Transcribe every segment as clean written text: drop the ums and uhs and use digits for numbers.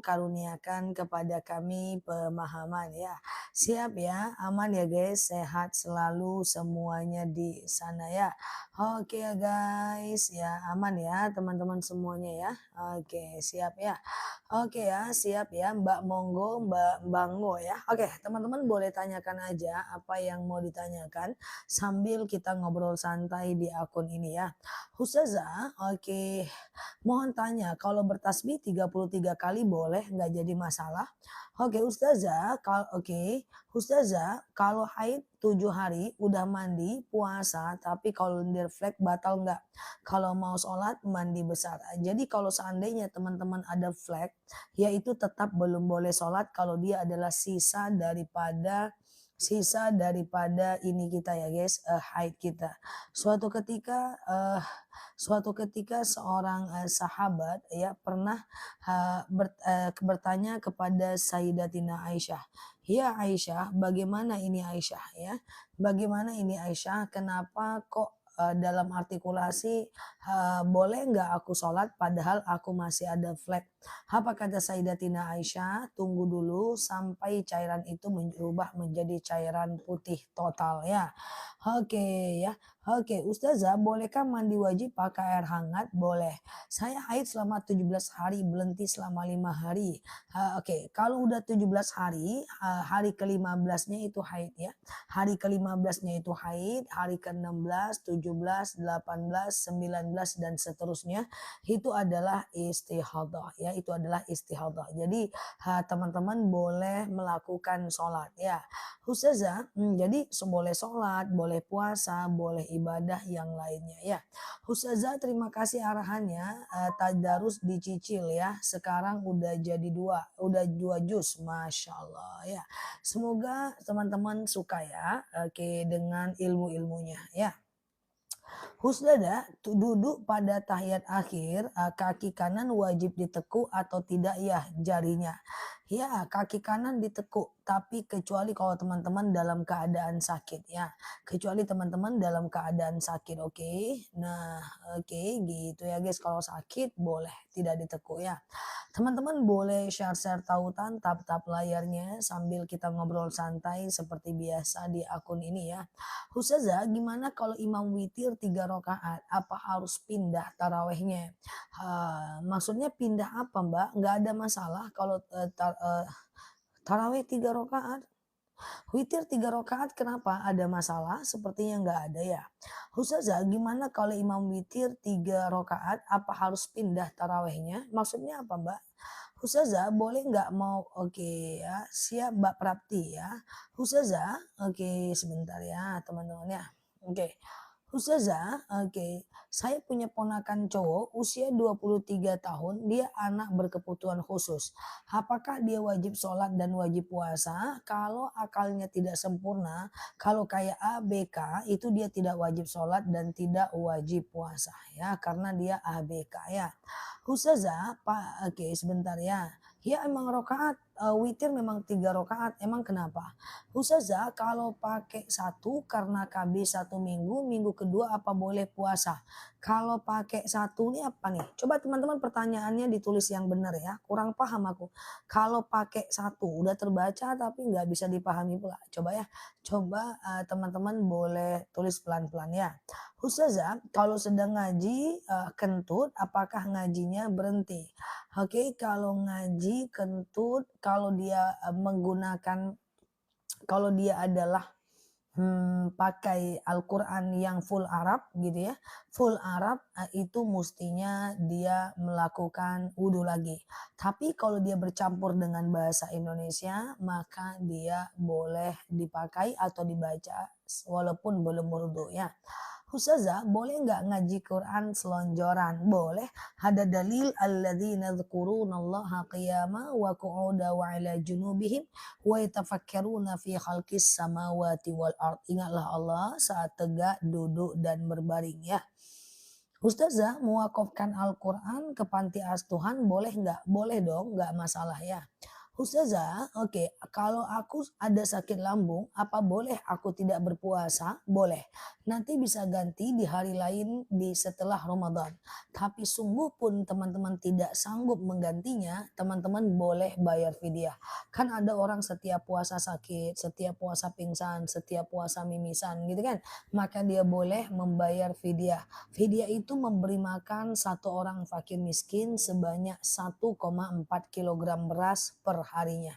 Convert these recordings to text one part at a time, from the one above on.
karuniakan kepada kami pemahaman ya. Siap ya, aman ya guys, sehat selalu semuanya di sana ya. Oke ya guys, ya aman ya teman-teman semuanya ya. Oke, siap ya. Oke ya, siap ya Mbak Monggo, Mbak Banggo ya. Oke, teman-teman boleh tanyakan aja apa yang mau ditanyakan sambil kita ngobrol santai di akun ini ya. Ustazah, oke. Mohon tanya, kalau bertasbih 33 kali boleh nggak jadi masalah? Oke, Ustazah, Ustazah, kalau haid 7 hari udah mandi, puasa, tapi kalau lendir flek batal nggak? Kalau mau sholat mandi besar. Jadi kalau seandainya teman-teman ada flek, yaitu tetap belum boleh sholat kalau dia adalah sisa daripada ini kita ya guys, haid kita. Suatu ketika seorang sahabat ya pernah bertanya kepada Sayyidatina Aisyah, "Ya Aisyah, bagaimana ini Aisyah ya? Bagaimana ini Aisyah? Kenapa kok dalam artikulasi boleh nggak aku sholat padahal aku masih ada flek?" Apa kata Sayyidatina Aisyah? Tunggu dulu sampai cairan itu berubah menjadi cairan putih total ya. Oke ya. Oke, Ustazah, bolehkah mandi wajib pakai air hangat? Boleh. Saya haid selama 17 hari, berhenti selama 5 hari. Oke, kalau udah 17 hari, hari ke-15-nya itu haid ya. Hari ke-15-nya itu haid, hari ke-16, 17, 18, 19 dan seterusnya itu adalah istihadah ya, itu adalah istihadah. Jadi teman-teman boleh melakukan sholat ya. Ustazah, jadi boleh sholat, boleh puasa, boleh ibadah yang lainnya ya. Ustazah terima kasih arahannya, tadarus dicicil ya. Sekarang udah dua juz, masya Allah ya. Semoga teman-teman suka ya, oke dengan ilmu-ilmunya ya. Husnada duduk pada tahiyat akhir, kaki kanan wajib ditekuk atau tidak ya jarinya? Ya, kaki kanan ditekuk, tapi kecuali kalau teman-teman dalam keadaan sakit ya. Kecuali teman-teman dalam keadaan sakit, oke? Nah, oke gitu ya guys. Kalau sakit boleh tidak ditekuk ya. Teman-teman boleh share-share tautan, tap-tap layarnya sambil kita ngobrol santai seperti biasa di akun ini ya. Ustazah, gimana kalau imam witir 3 rakaat? Apa harus pindah tarawehnya? Maksudnya pindah apa Mbak? Nggak ada masalah kalau taraweh 3 rakaat. Witir 3 rakaat kenapa? Ada masalah? Sepertinya nggak ada ya. Ustazah, gimana kalau imam witir 3 rakaat? Apa harus pindah tarawehnya? Maksudnya apa Mbak? Ustazah boleh nggak mau oke ya siap Mbak Prapti ya. Ustazah oke sebentar ya teman-teman ya. Oke. Ustazah, oke. Saya punya ponakan cowok usia 23 tahun, dia anak berkebutuhan khusus. Apakah dia wajib sholat dan wajib puasa? Kalau akalnya tidak sempurna, kalau kayak ABK itu dia tidak wajib sholat dan tidak wajib puasa ya, karena dia ABK ya. Ustazah, Pak, oke sebentar ya. Ya emang rokaat, witir memang 3 rokaat, emang kenapa? Ustazah kalau pakai satu karena KB satu minggu, minggu kedua apa boleh puasa? Kalau pakai satu ini apa nih? Coba teman-teman pertanyaannya ditulis yang benar ya, kurang paham aku. Kalau pakai satu udah terbaca tapi nggak bisa dipahami pula. Coba teman-teman boleh tulis pelan-pelan ya. Ustazah, kalau sedang ngaji kentut, apakah ngajinya berhenti? Oke, kalau ngaji kentut, kalau dia adalah pakai Al-Quran yang full Arab gitu ya, full Arab itu mestinya dia melakukan wudhu lagi. Tapi kalau dia bercampur dengan bahasa Indonesia, maka dia boleh dipakai atau dibaca walaupun belum wudhu ya. Ustazah, boleh nggak ngaji Quran selonjoran? Boleh. Ada dalil alladzina yadhkurunallaha qiyama wa qu'uda wa ala junubihim wa yatafakkaruna fi khalqis samawati wal ard. Ingatlah Allah saat tegak, duduk dan berbaring ya. Ustazah, mewakafkan Al-Quran ke panti asuhan boleh nggak? Boleh dong, nggak masalah ya. Ustazah, oke, kalau aku ada sakit lambung, apa boleh aku tidak berpuasa? Boleh. Nanti bisa ganti di hari lain di setelah Ramadan. Tapi sungguh pun teman-teman tidak sanggup menggantinya, teman-teman boleh bayar fidyah. Kan ada orang setiap puasa sakit, setiap puasa pingsan, setiap puasa mimisan gitu kan. Maka dia boleh membayar fidyah. Fidyah itu memberi makan satu orang fakir miskin sebanyak 1,4 kilogram beras per harinya.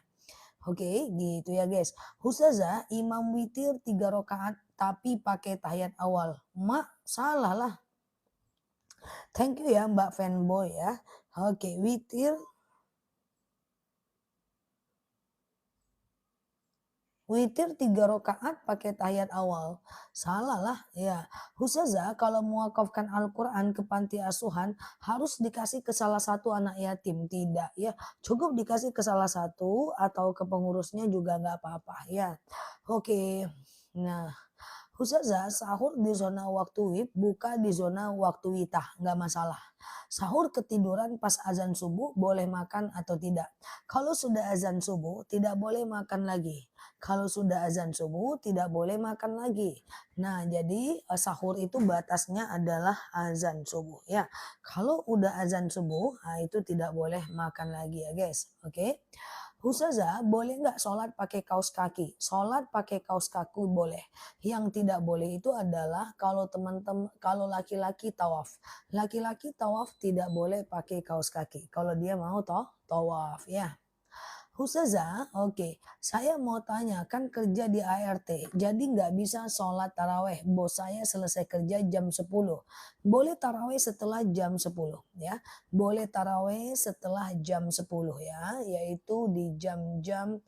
Oke, gitu ya guys. Ustazah, imam witir 3 rakaat tapi pakai tahiyat awal. Mak, salah lah. Thank you ya Mbak Fanboy ya. Oke, Witir 3 rakaat pakai tahiyat awal. Salah lah, ya. Ustazah kalau mewakafkan Al-Quran ke panti asuhan harus dikasih ke salah satu anak yatim. Tidak ya, cukup dikasih ke salah satu atau ke pengurusnya juga nggak apa-apa ya. Oke, nah Ustazah, sahur di zona waktu WIB, buka di zona waktu witah, nggak masalah. Sahur ketiduran pas azan subuh boleh makan atau tidak. Kalau sudah azan subuh tidak boleh makan lagi. Kalau sudah azan subuh tidak boleh makan lagi. Nah, jadi sahur itu batasnya adalah azan subuh ya. Kalau udah azan subuh, nah itu tidak boleh makan lagi ya guys. Oke. Ustazah, boleh nggak sholat pakai kaos kaki? Sholat pakai kaos kaki boleh. Yang tidak boleh itu adalah kalau teman-teman, kalau laki-laki tawaf. Laki-laki tawaf tidak boleh pakai kaos kaki. Kalau dia mau tawaf ya. Ustazah, oke. Saya mau tanya, kan kerja di ART, jadi nggak bisa sholat taraweh. Bos saya selesai kerja jam 10. Boleh taraweh setelah jam 10 ya. Boleh taraweh setelah jam 10 ya, yaitu di jam-jam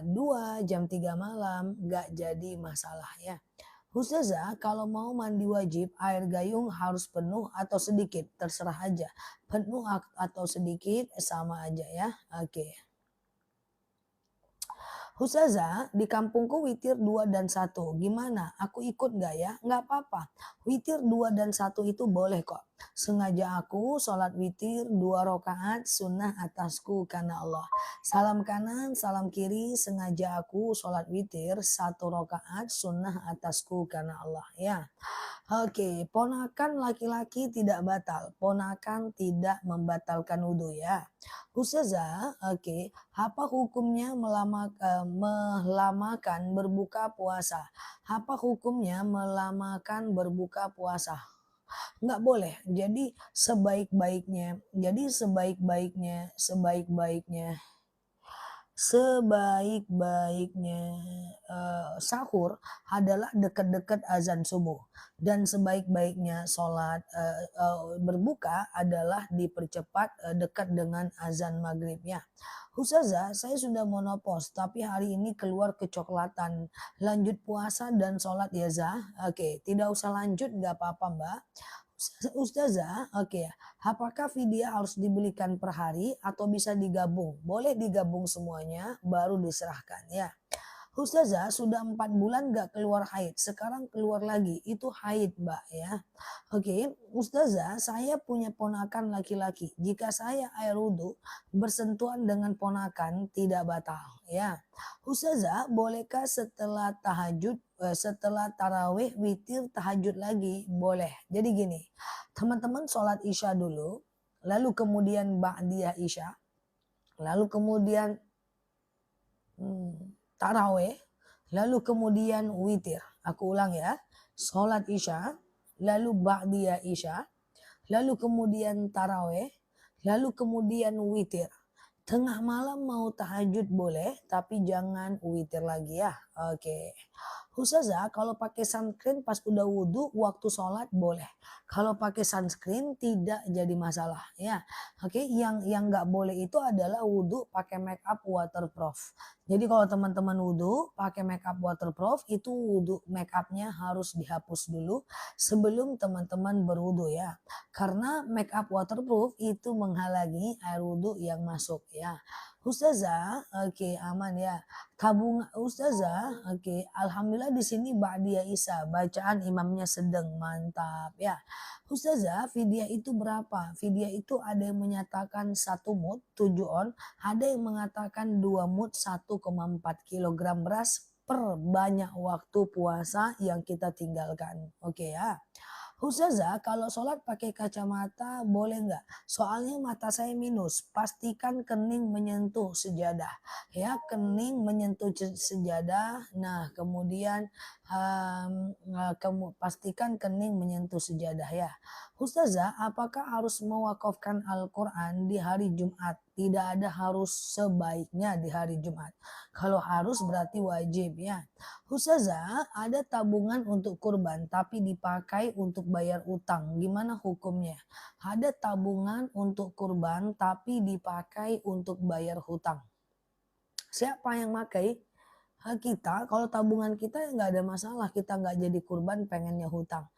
2, jam 3 malam, nggak jadi masalah ya. Ustazah, kalau mau mandi wajib, air gayung harus penuh atau sedikit, terserah aja. Penuh atau sedikit sama aja ya. Oke. Ustazah, di kampungku witir 2 dan 1. Gimana? Aku ikut nggak ya? Nggak apa-apa. Witir 2 dan 1 itu boleh kok. Sengaja aku sholat witir 2 rakaat sunnah atasku karena Allah. Salam kanan, salam kiri, sengaja aku sholat witir 1 rakaat sunnah atasku karena Allah. Ya. Oke, ponakan laki-laki tidak batal. Ponakan tidak membatalkan wudhu ya. Ustazah, oke, apa hukumnya melamakan berbuka puasa? Apa hukumnya melamakan berbuka puasa? Nggak boleh. Sebaik-baiknya sebaik-baiknya sahur adalah dekat-dekat azan subuh dan sebaik-baiknya sholat berbuka adalah dipercepat dekat dengan azan maghribnya. Ustazah, saya sudah monopos tapi hari ini keluar kecoklatan. Lanjut puasa dan sholat ya Zah? Oke, tidak usah lanjut nggak apa-apa Mbak. Ustazah, oke. Apakah vidya harus dibelikan per hari atau bisa digabung? Boleh digabung semuanya baru diserahkan ya. Ustazah sudah 4 bulan gak keluar haid, sekarang keluar lagi, itu haid mbak ya. Oke, Ustazah saya punya ponakan laki-laki, jika saya air wudhu bersentuhan dengan ponakan tidak batal ya. Ustazah bolehkah setelah tarawih witir tahajud lagi? Boleh. Jadi gini, teman-teman sholat isya dulu, lalu kemudian ba'diyah isya, lalu kemudian taraweh, lalu kemudian witir. Aku ulang ya. Sholat isya, lalu ba'diyah isya, lalu kemudian taraweh, lalu kemudian witir. Tengah malam mau tahajud boleh, tapi jangan witir lagi ya. Oke. Ustazah, kalau pakai sunscreen pas udah wudhu, waktu sholat boleh. Kalau pakai sunscreen tidak jadi masalah ya. Oke, yang nggak boleh itu adalah wudhu pakai make up waterproof. Jadi kalau teman-teman wudhu pakai make up waterproof, itu wudhu make upnya harus dihapus dulu sebelum teman-teman berwudhu ya. Karena make up waterproof itu menghalangi air wudhu yang masuk ya. Ustazah, oke aman ya. Tabung Ustazah, oke, alhamdulillah pula di sini ba'diyah Isya, bacaan imamnya sedang, mantap ya. Ustazah, fidyah itu berapa? Fidyah itu ada yang menyatakan 1 mud 7 on, ada yang mengatakan 2 mud 1,4 kilogram beras per banyak waktu puasa yang kita tinggalkan. Oke ya. Ustazah, kalau sholat pakai kacamata boleh nggak? Soalnya mata saya minus. Pastikan kening menyentuh sejadah. Ya, kening menyentuh sejadah. Nah, kemudian pastikan kening menyentuh sejadah ya. Ustazah, apakah harus mewakafkan Al-Quran di hari Jumat? Tidak ada harus, sebaiknya di hari Jumat. Kalau harus berarti wajib ya. Ustazah, ada tabungan untuk kurban tapi dipakai untuk bayar utang. Gimana hukumnya? Ada tabungan untuk kurban tapi dipakai untuk bayar hutang. Siapa yang pakai? Kita, kalau tabungan kita nggak ada masalah, kita nggak jadi kurban pengennya hutang.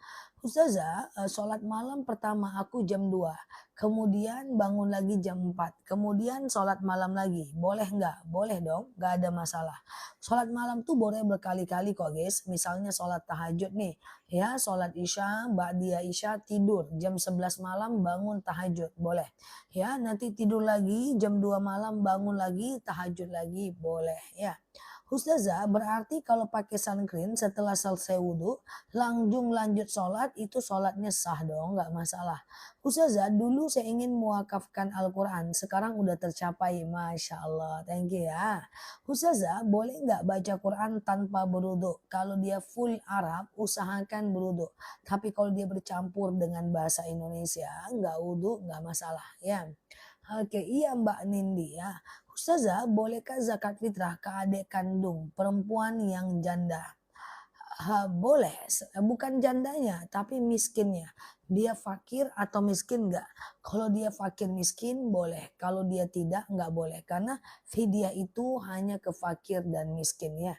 Ustazah, sholat malam pertama aku jam 2, kemudian bangun lagi jam 4, kemudian sholat malam lagi. Boleh nggak? Boleh dong, nggak ada masalah. Sholat malam tuh boleh berkali-kali kok guys. Misalnya sholat tahajud nih, ya sholat isya, ba'diyah isya, tidur. Jam 11 malam bangun tahajud, boleh. Ya, nanti tidur lagi, jam 2 malam bangun lagi, tahajud lagi, boleh ya. Ustazah, berarti kalau pakai sun cream setelah selesai wudhu, langsung lanjut sholat, itu sholatnya sah dong, nggak masalah. Ustazah, dulu saya ingin mewakafkan Al-Quran, sekarang udah tercapai, Masya Allah, thank you ya. Ustazah, boleh nggak baca Quran tanpa berwudhu? Kalau dia full Arab, usahakan berwudhu. Tapi kalau dia bercampur dengan bahasa Indonesia, nggak wudhu, nggak masalah ya. Oke, iya Mbak Nindi ya. Ustazah, bolehkah zakat fitrah ke adik kandung perempuan yang janda? Boleh, bukan jandanya, tapi miskinnya. Dia fakir atau miskin enggak? Kalau dia fakir miskin boleh, kalau dia tidak enggak boleh. Karena fidyah itu hanya ke fakir dan miskin ya.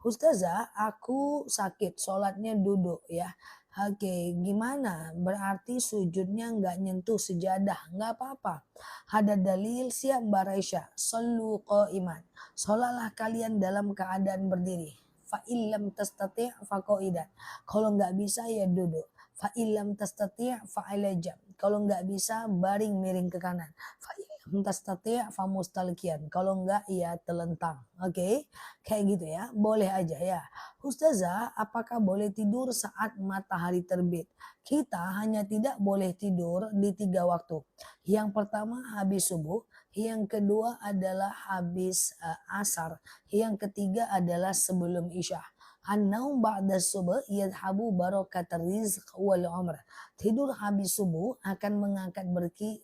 Ustazah, aku sakit, sholatnya duduk ya. Oke, gimana? Berarti sujudnya nggak nyentuh sejadah, nggak apa-apa. Ada dalil siap Mbak Raisya, sallu iman. Sholatlah kalian dalam keadaan berdiri. Fa illam tastati' fa qa'idan. Kalau nggak bisa ya duduk. Fa illam tastati' fa ala jam. Kalau nggak bisa baring miring ke kanan. Fa illam tastati' fa mustalqiyan. Kalau nggak ya telentang. Oke? Kayak gitu ya. Boleh aja ya. Ustazah, apakah boleh tidur saat matahari terbit? Kita hanya tidak boleh tidur di 3 waktu. Yang pertama habis subuh, yang kedua adalah habis asar, yang ketiga adalah sebelum isya. An-naum ba'da subuh yadhabu barakat rizq wal umr. Tidur habis subuh akan mengangkat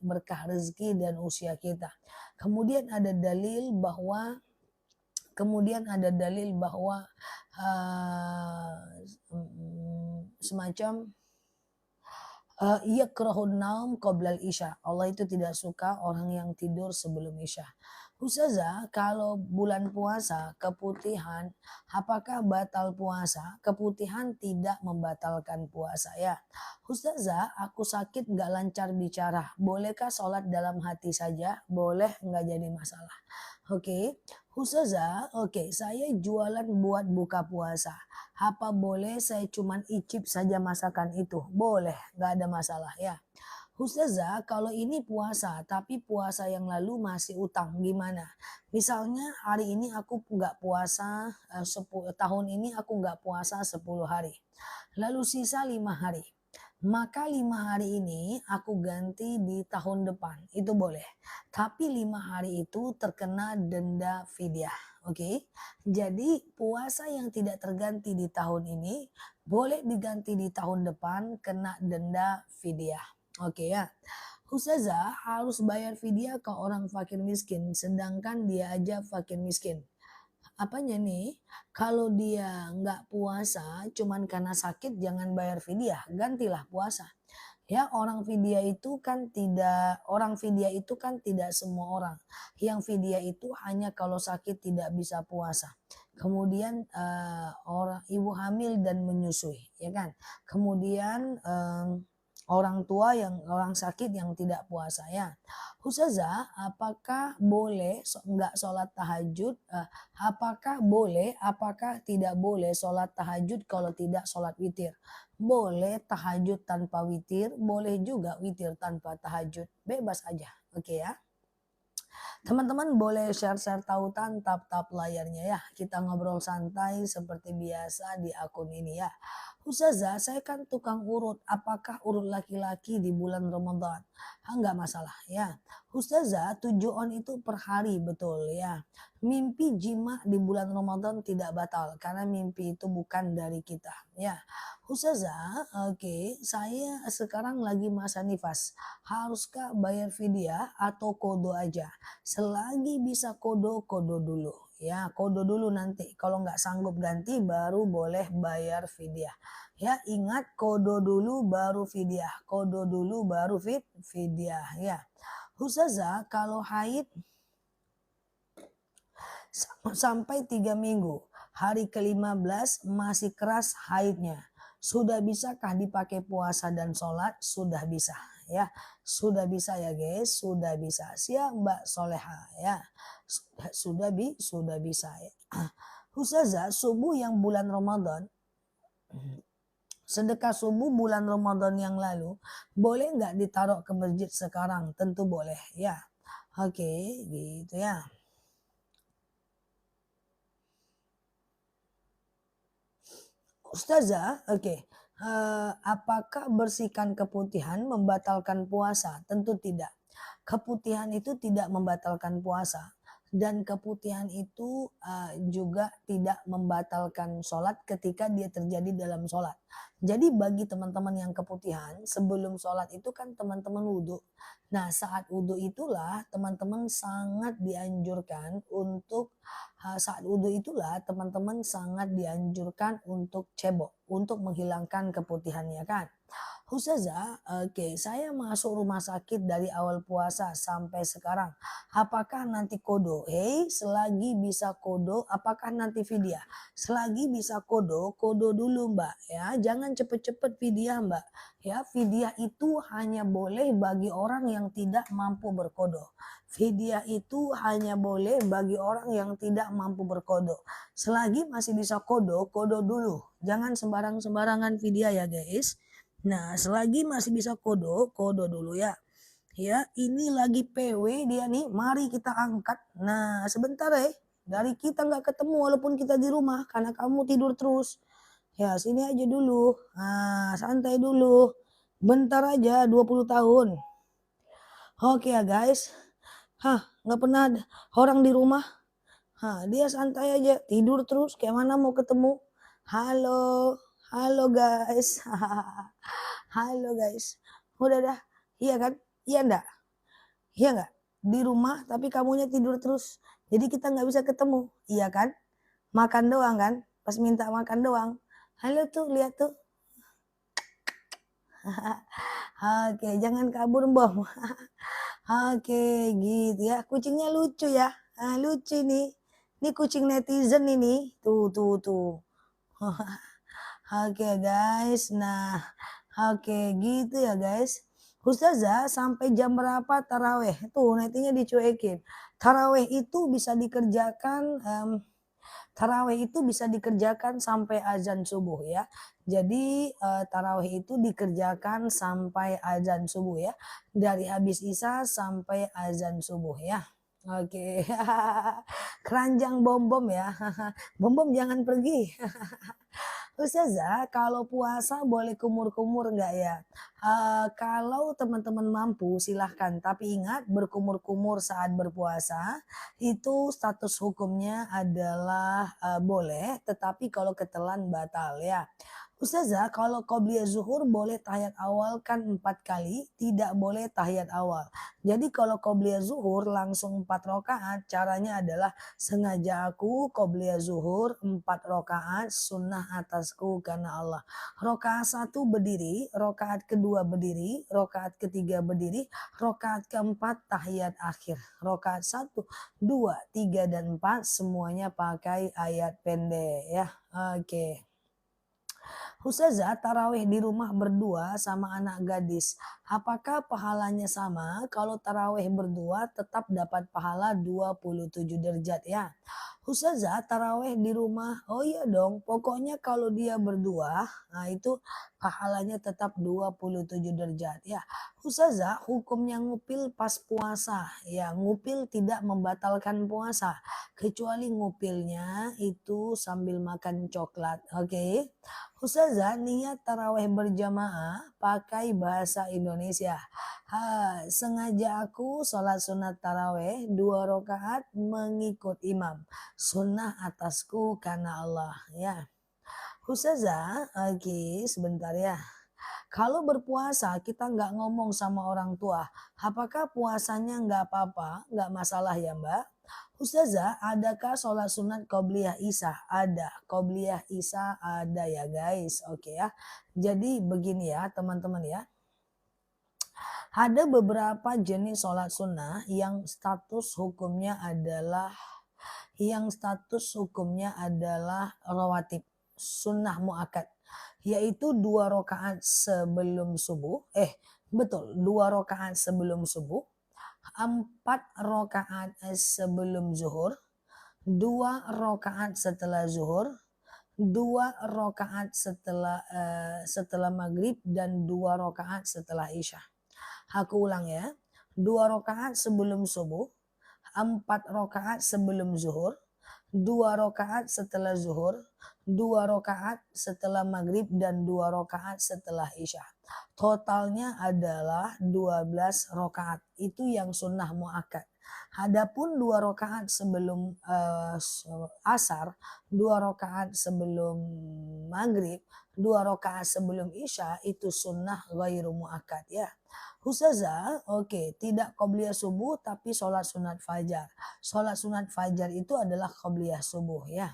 berkah rezeki dan usia kita. Kemudian ada dalil bahwa semacam yakrahun naum qoblal isya. Allah itu tidak suka orang yang tidur sebelum isya. Ustazah, kalau bulan puasa keputihan, apakah batal puasa? Keputihan tidak membatalkan puasa ya. Ustazah, aku sakit nggak lancar bicara. Bolehkah sholat dalam hati saja? Boleh, nggak jadi masalah. Oke. Ustazah, oke, saya jualan buat buka puasa. Apa boleh saya cuman icip saja masakan itu? Boleh, nggak ada masalah ya. Ustazah, kalau ini puasa, tapi puasa yang lalu masih utang, gimana? Misalnya hari ini aku nggak puasa, 10, tahun ini aku nggak puasa 10 hari. Lalu sisa 5 hari. Maka 5 hari ini aku ganti di tahun depan, itu boleh. Tapi 5 hari itu terkena denda fidyah. Oke, jadi puasa yang tidak terganti di tahun ini boleh diganti di tahun depan kena denda fidyah. Oke ya. Ustazah harus bayar fidyah ke orang fakir miskin sedangkan dia aja fakir miskin. Apanya nih? Kalau dia nggak puasa cuman karena sakit jangan bayar fidyah, gantilah puasa. Ya, orang fidyah itu kan tidak semua orang. Yang fidyah itu hanya kalau sakit tidak bisa puasa. Kemudian orang ibu hamil dan menyusui, ya kan? Kemudian orang sakit yang tidak puasa ya. Ustazah, apakah boleh nggak sholat tahajud? Apakah boleh, apakah tidak boleh sholat tahajud kalau tidak sholat witir? Boleh tahajud tanpa witir, boleh juga witir tanpa tahajud. Bebas aja, oke ya. Teman-teman boleh share-share tautan tap-tap layarnya ya. Kita ngobrol santai seperti biasa di akun ini ya. Ustazah, saya kan tukang urut. Apakah urut laki-laki di bulan Ramadan? Enggak masalah ya. Ustazah, 7 on itu per hari betul ya. Mimpi jima di bulan Ramadan tidak batal karena mimpi itu bukan dari kita ya. Ustazah, oke, saya sekarang lagi masa nifas. Haruskah bayar fidyah atau kodo aja? Selagi bisa kodo, kodo dulu. Ya, kodo dulu nanti. Kalau nggak sanggup ganti baru boleh bayar fidyah. Ya, ingat kodo dulu baru fidyah. Kodo dulu baru fidyah. Ya. Ustazah, kalau haid sampai 3 minggu, hari ke-15 masih keras haidnya. Sudah bisakah dipakai puasa dan sholat? Sudah bisa ya. Sudah bisa ya guys, sudah bisa. Siap Mbak Soleha ya. Sudah bisa ya. Ustazah, subuh yang bulan Ramadan, sedekah subuh bulan Ramadan yang lalu, boleh nggak ditaruh ke masjid sekarang? Tentu boleh ya. Oke, gitu ya. Ustazah, oke. Apakah bersihkan keputihan membatalkan puasa? Tentu tidak. Keputihan itu tidak membatalkan puasa dan keputihan itu juga tidak membatalkan sholat ketika dia terjadi dalam sholat. Jadi bagi teman-teman yang keputihan sebelum sholat itu kan teman-teman wudhu. Nah saat wudhu itulah teman-teman sangat dianjurkan untuk cebok untuk menghilangkan keputihannya kan. Ustazah, oke, saya masuk rumah sakit dari awal puasa sampai sekarang. Apakah nanti kodo? Selagi bisa kodo, apakah nanti fidyah? Selagi bisa kodo, kodo dulu Mbak ya. Jangan cepet-cepet fidyah Mbak. Ya, fidyah itu hanya boleh bagi orang yang tidak mampu berkodo. Fidyah itu hanya boleh bagi orang yang tidak mampu berkodo. Selagi masih bisa kodo, kodo dulu. Jangan sembarangan fidyah ya guys. Nah, selagi masih bisa kodo, kodo dulu ya. Ya, ini lagi PW dia nih, mari kita angkat. Nah, sebentar ya. Dari kita nggak ketemu walaupun kita di rumah karena kamu tidur terus. Ya, sini aja dulu. Nah, santai dulu. Bentar aja 20 tahun. Oke ya guys. Nggak pernah ada orang di rumah. Dia santai aja, tidur terus kayak mana mau ketemu. Halo, halo guys. Halo guys. Udah dah. Iya kan? Iya enggak? Iya enggak? Di rumah tapi kamunya tidur terus. Jadi kita nggak bisa ketemu. Iya kan? Makan doang kan? Pas minta makan doang. Halo tuh, lihat tuh. Oke, jangan kabur, Bom. Oke, gitu ya. Kucingnya lucu ya. Lucu nih. Ini kucing netizen ini. Tuh. Oke guys. Nah, oke gitu ya guys. Ustazah sampai jam berapa taraweh? Tuh netinya dicuekin. Taraweh itu bisa dikerjakan sampai azan subuh ya. Jadi tarawih itu dikerjakan sampai azan subuh ya. Dari habis isya sampai azan subuh ya. Oke. Keranjang bom-bom ya. Bom-bom jangan pergi. Ustazah, kalau puasa boleh kumur-kumur nggak ya? Kalau teman-teman mampu silahkan, tapi ingat berkumur-kumur saat berpuasa itu status hukumnya adalah boleh, tetapi kalau ketelan batal ya. Ustazah, kalau qobliyah zuhur boleh tahiyat awal kan 4 kali, tidak boleh tahiyat awal. Jadi kalau qobliyah zuhur langsung 4 rakaat, caranya adalah sengaja aku qobliyah zuhur 4 rakaat sunnah atasku karena Allah. Rakaat 1 berdiri, rakaat kedua berdiri, rakaat ketiga berdiri, rakaat keempat tahiyat akhir. Rakaat 1, 2, 3 dan 4 semuanya pakai ayat pendek ya. Oke. Ustazah, tarawih di rumah berdua sama anak gadis. Apakah pahalanya sama? Kalau tarawih berdua tetap dapat pahala 27 derajat ya. Ustazah, tarawih di rumah. Oh iya dong, pokoknya kalau dia berdua, nah itu pahalanya tetap 27 derajat ya. Ustazah, hukumnya ngupil pas puasa. Ya, ngupil tidak membatalkan puasa. Kecuali ngupilnya itu sambil makan coklat. Oke. Ustazah, niat taraweh berjamaah pakai bahasa Indonesia. Sengaja aku sholat sunat taraweh 2 rakaat mengikut imam. Sunnah atasku karena Allah. Ya, Ustazah, oke, sebentar ya. Kalau berpuasa kita nggak ngomong sama orang tua, apakah puasanya nggak apa-apa, nggak masalah ya Mbak? Ustazah, adakah sholat sunat qobliyah isya? Ada, qobliyah isya ada ya guys, oke ya. Jadi begini ya teman-teman ya, ada beberapa jenis sholat sunnah yang status hukumnya adalah rawatib, sunnah muakkad, yaitu 2 rakaat sebelum subuh, betul 2 rakaat sebelum subuh, 4 rakaat sebelum zuhur, 2 rakaat setelah zuhur, 2 rakaat setelah maghrib dan 2 rakaat setelah isya. Aku ulang ya, 2 rakaat sebelum subuh, 4 rakaat sebelum zuhur, 2 rakaat setelah zuhur, 2 rakaat setelah maghrib dan 2 rakaat setelah isya. Totalnya adalah 12 rakaat. Itu yang sunnah muakkad. Adapun 2 rakaat sebelum asar, 2 rakaat sebelum maghrib, 2 rakaat sebelum isya itu sunnah ghairu muakkad ya. Ustazah, oke, tidak qobliyah subuh tapi sholat sunat fajar. Sholat sunat fajar itu adalah qobliyah subuh ya.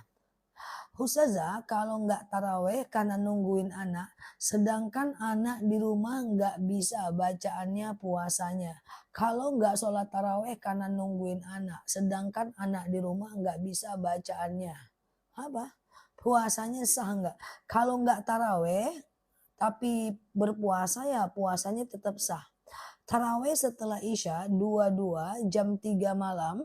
Ustazah, kalau nggak taraweh karena nungguin anak, sedangkan anak di rumah nggak bisa bacaannya puasanya. Kalau nggak sholat taraweh karena nungguin anak, sedangkan anak di rumah nggak bisa bacaannya. Apa? Puasanya sah nggak? Kalau nggak taraweh tapi berpuasa ya puasanya tetap sah. Taraweh setelah isya 22 jam 3 malam,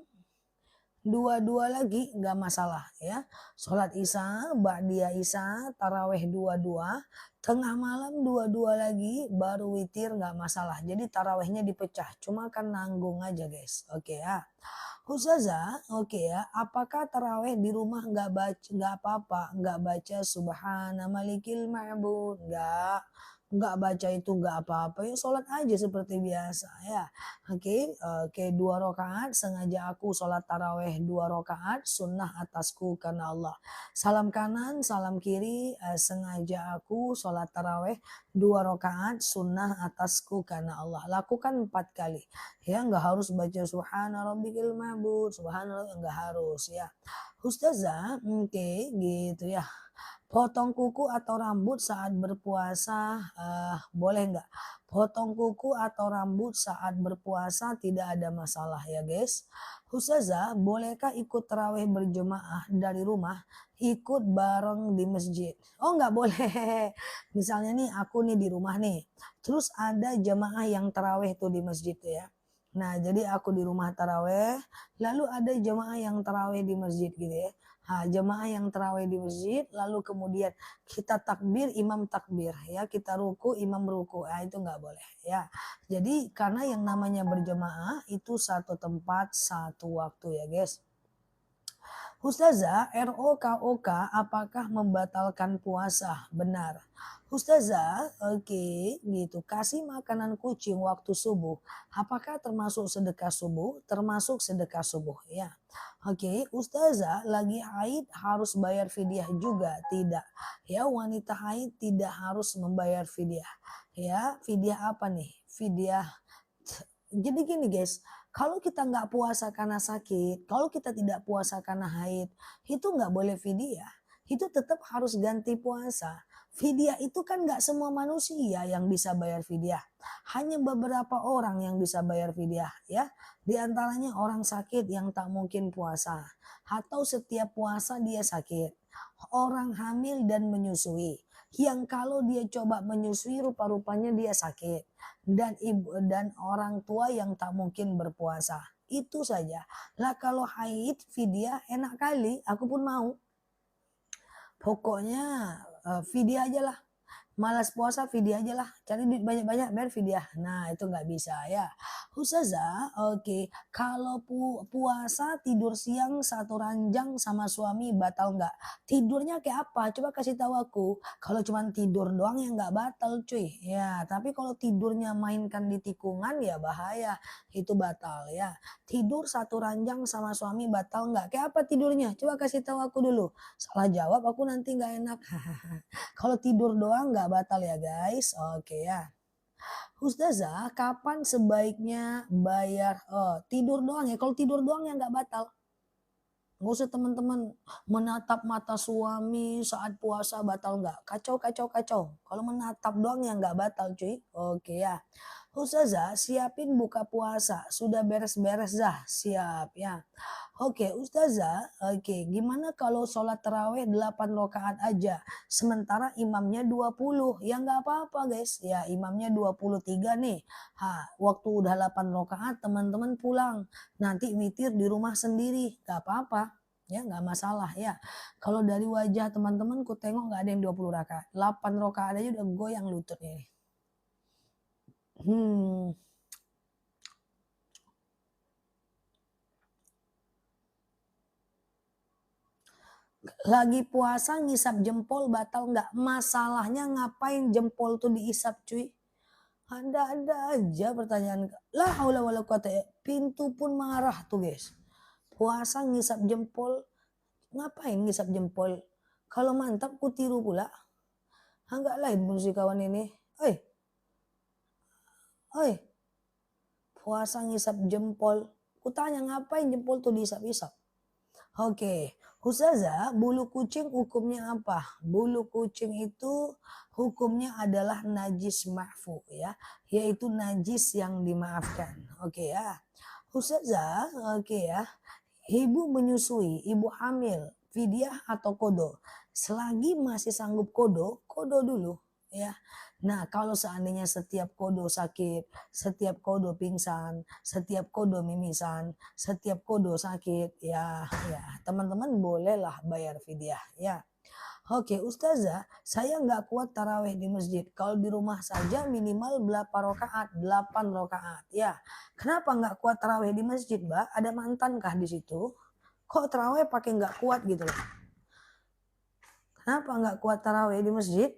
dua-dua lagi nggak masalah ya. Sholat isya, ba'diyah isya, taraweh dua-dua, tengah malam dua-dua lagi, baru witir nggak masalah. Jadi tarawehnya dipecah, cuma kan nanggung aja guys. Oke ya. Ustazah, oke ya. Apakah taraweh di rumah nggak baca, nggak apa-apa, nggak baca Subhana Malikil Ma'bud, nggak baca itu nggak apa-apa ya, sholat aja seperti biasa ya. Oke, 2 rakaat sengaja aku sholat taraweh 2 rakaat sunnah atasku karena Allah. Salam kanan, salam kiri, sengaja aku sholat taraweh 2 rakaat sunnah atasku karena Allah. Lakukan 4 kali. Ya, nggak harus baca subhana rabbikal ma'bud, subhanallah, nggak harus ya. Ustazah, oke, gitu ya. Potong kuku atau rambut saat berpuasa boleh nggak? Potong kuku atau rambut saat berpuasa tidak ada masalah ya guys. Ustazah, bolehkah ikut tarawih berjemaah dari rumah? Ikut bareng di masjid. Oh nggak boleh. Misalnya nih aku nih di rumah nih. Terus ada jemaah yang tarawih tuh di masjid tuh ya. Nah jadi aku di rumah tarawih. Lalu ada jemaah yang tarawih di masjid gitu ya. Jemaah yang tarawih di masjid, lalu kemudian kita takbir, imam takbir, ya kita ruku, imam ruku, itu nggak boleh, ya. Jadi karena yang namanya berjemaah itu satu tempat, satu waktu ya guys. Ustazah, ROKOK apakah membatalkan puasa? Benar. Ustazah, oke, gitu. Kasih makanan kucing waktu subuh. Apakah termasuk sedekah subuh? Termasuk sedekah subuh, ya. Oke, Ustazah lagi haid harus bayar fidyah juga? Tidak. Ya, wanita haid tidak harus membayar fidyah. Ya, fidyah apa nih? Fidyah. Jadi gini guys, kalau kita nggak puasa karena sakit, kalau kita tidak puasa karena haid, itu nggak boleh fidyah. Itu tetap harus ganti puasa. Fidyah itu kan nggak semua manusia yang bisa bayar fidyah. Hanya beberapa orang yang bisa bayar fidyah ya. Di antaranya orang sakit yang tak mungkin puasa. Atau setiap puasa dia sakit. Orang hamil dan menyusui. Yang kalau dia coba menyusui rupa-rupanya dia sakit. Dan ibu dan orang tua yang tak mungkin berpuasa. Itu saja. Lah kalau haid fidyah enak kali, aku pun mau. Pokoknya fidyah aja lah. Malas puasa fidyah aja lah, cari duit banyak-banyak biar fidyah. Nah itu nggak bisa ya. Ustazah, oke. Kalau puasa tidur siang satu ranjang sama suami batal nggak? Tidurnya kayak apa? Coba kasih tahu aku. Kalau cuma tidur doang ya nggak batal cuy. Ya, tapi kalau tidurnya mainkan di tikungan ya bahaya. Itu batal ya. Tidur satu ranjang sama suami batal nggak? Kayak apa tidurnya? Coba kasih tahu aku dulu. Salah jawab aku nanti nggak enak. Kalau tidur doang nggak batal ya guys. Oke ya. Ustazah, kapan sebaiknya bayar? Oh, tidur doang ya. Kalau tidur doang ya nggak batal. Nggak usah teman-teman menatap mata suami saat puasa batal nggak? Kacau, kacau, kacau. Kalau menatap doang ya nggak batal cuy. Oke ya. Ustazah, siapin buka puasa. Sudah beres-beres dah. Siap ya. Oke, Ustazah, oke, gimana kalau sholat taraweh 8 rakaat aja, sementara imamnya 20? Ya nggak apa-apa guys, ya imamnya 23 nih. Waktu udah 8 rakaat teman-teman pulang, nanti witir di rumah sendiri, nggak apa-apa. Ya nggak masalah ya. Kalau dari wajah teman-teman ku tengok nggak ada yang 20 rakaat. 8 rakaat aja udah goyang lututnya nih. Hmm. Lagi puasa ngisap jempol batal nggak? Masalahnya ngapain jempol tuh diisap cuy? Ada-ada aja pertanyaan. La haula wala quwata pintu pun marah tuh guys. Puasa ngisap jempol, ngapain ngisap jempol? Kalau mantap ku tiru pula. Enggak lain pun si kawan ini. Oi, oi, puasa ngisap jempol. Ku tanya ngapain jempol tuh diisap-isap? Oke, Ustazah, bulu kucing hukumnya apa? Bulu kucing itu hukumnya adalah najis ma'fu ya, yaitu najis yang dimaafkan. Oke ya. Ustazah, oke ya. Ibu menyusui, ibu hamil, fidyah atau kodo. Selagi masih sanggup kodo, kodo dulu ya. Nah, kalau seandainya setiap kodo sakit, setiap kodo pingsan, setiap kodo mimisan, setiap kodo sakit, ya teman-teman bolehlah bayar fidyah ya. Oke, Ustazah, saya nggak kuat taraweh di masjid. Kalau di rumah saja minimal berapa rokaat? 8 rokaat. Ya, kenapa nggak kuat taraweh di masjid, Mbak? Ada mantankah di situ? Kok taraweh pakai nggak kuat gitu loh? Kenapa nggak kuat taraweh di masjid?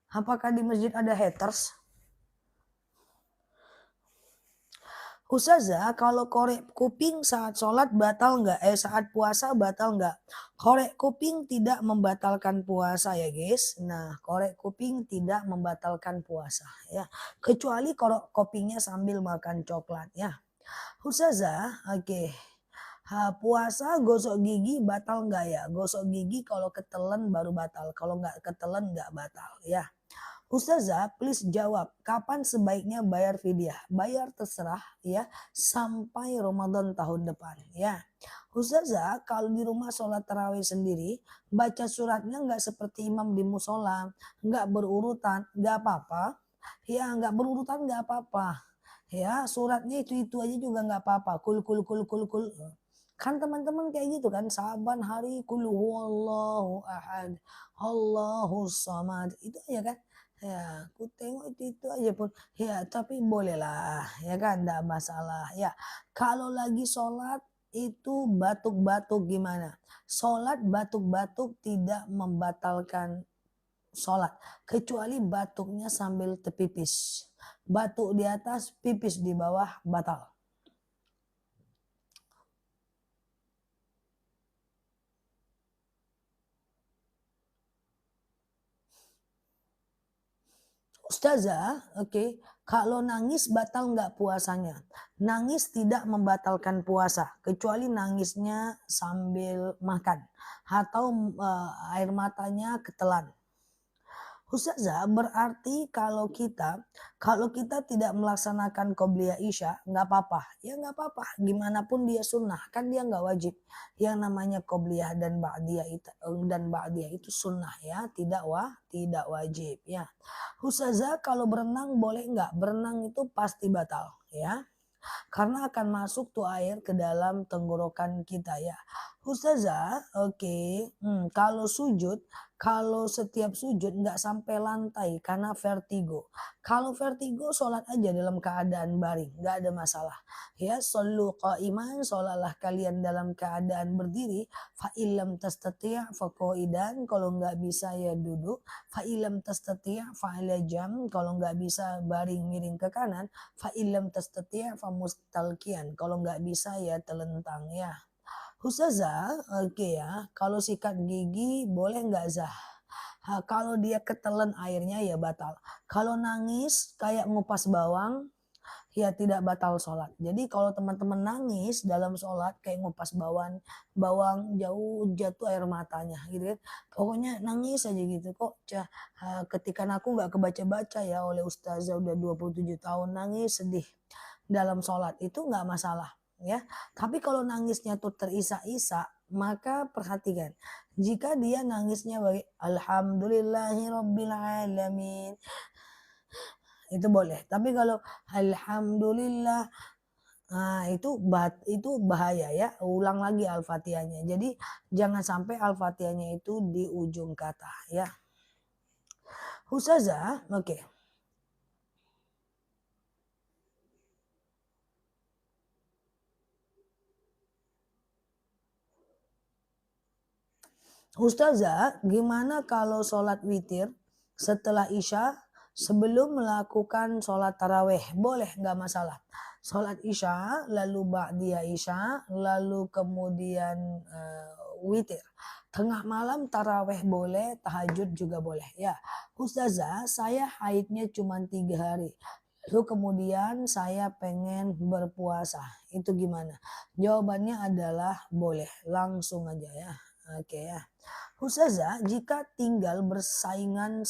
Apakah di masjid ada haters? Ustazah, kalau korek kuping saat sholat batal nggak? Saat puasa batal nggak? Korek kuping tidak membatalkan puasa ya guys. Nah, korek kuping tidak membatalkan puasa ya. Kecuali korek kupingnya sambil makan coklat ya. Ustazah, oke. Puasa gosok gigi batal nggak ya? Gosok gigi kalau ketelen baru batal. Kalau nggak ketelen nggak batal ya. Ustazah, please jawab, kapan sebaiknya bayar fidyah? Bayar terserah ya, sampai Ramadan tahun depan ya. Ustazah, kalau di rumah sholat tarawih sendiri, baca suratnya nggak seperti imam di musola, nggak berurutan, nggak apa-apa. Ya, nggak berurutan nggak apa-apa. Ya, suratnya itu aja juga nggak apa-apa. Kul kul kul kul kul. Kan teman-teman kayak gitu kan, saban hari kul huwallahu ahad, Allahu samad. Itu aja kan. Ya, aku tengok itu aja pun. Ya, tapi bolehlah, ya kan, enggak masalah. Ya, kalau lagi sholat itu batuk-batuk gimana? Sholat batuk-batuk tidak membatalkan sholat. Kecuali batuknya sambil terpipis. Batuk di atas, pipis di bawah, batal. Ustazah, oke, kalau nangis batal nggak puasanya? Nangis tidak membatalkan puasa, kecuali nangisnya sambil makan atau air matanya ketelan. Ustazah, berarti kalau kita tidak melaksanakan qobliyah isya nggak apa-apa? Ya nggak apa-apa, gimana pun dia sunnah, kan dia nggak wajib. Yang namanya qobliyah dan ba'diyah itu sunnah ya, tidak wajib ya. Ustazah, kalau berenang boleh nggak? Berenang itu pasti batal ya. Karena akan masuk tuh air ke dalam tenggorokan kita ya. Ustazah, oke, kalau setiap sujud nggak sampai lantai karena vertigo. Kalau vertigo sholat aja dalam keadaan baring, nggak ada masalah. Ya, shollu qa'iman, sholatlah kalian dalam keadaan berdiri. Fa illam tastati' fa qa'idan, kalau nggak bisa ya duduk. Fa illam tastati' fa ala jam, kalau nggak bisa baring miring ke kanan. Fa illam tastati' fa mustalqiyan, kalau nggak bisa ya telentang ya. Ustazah, oke ya, kalau sikat gigi boleh nggak Zah? Kalau dia ketelen airnya ya batal. Kalau nangis kayak ngupas bawang ya tidak batal sholat. Jadi kalau teman-teman nangis dalam sholat kayak ngupas bawang, bawang jauh jatuh air matanya gitu kan. Pokoknya nangis aja gitu kok. Ketika aku nggak kebaca-baca ya oleh ustazah udah 27 tahun nangis sedih dalam sholat itu nggak masalah ya. Tapi kalau nangisnya tuh terisak-isak maka perhatikan jika dia nangisnya bagi alhamdulillahirabbil alamin itu boleh. Tapi kalau alhamdulillah itu bahaya ya. Ulang lagi Al-Fatihahnya. Jadi jangan sampai Al-Fatihahnya itu di ujung kata ya. Ustazah, oke. Ustazah, gimana kalau sholat witir setelah Isya sebelum melakukan sholat taraweh? Boleh, nggak masalah. Sholat Isya, lalu ba'diyah Isya, lalu kemudian witir. Tengah malam taraweh boleh, tahajud juga boleh. Ya, Ustazah, saya haidnya cuma 3 hari. Lalu kemudian saya pengen berpuasa. Itu gimana? Jawabannya adalah boleh. Langsung aja ya. Oke ya. Ustazah, jika tinggal bersaingan,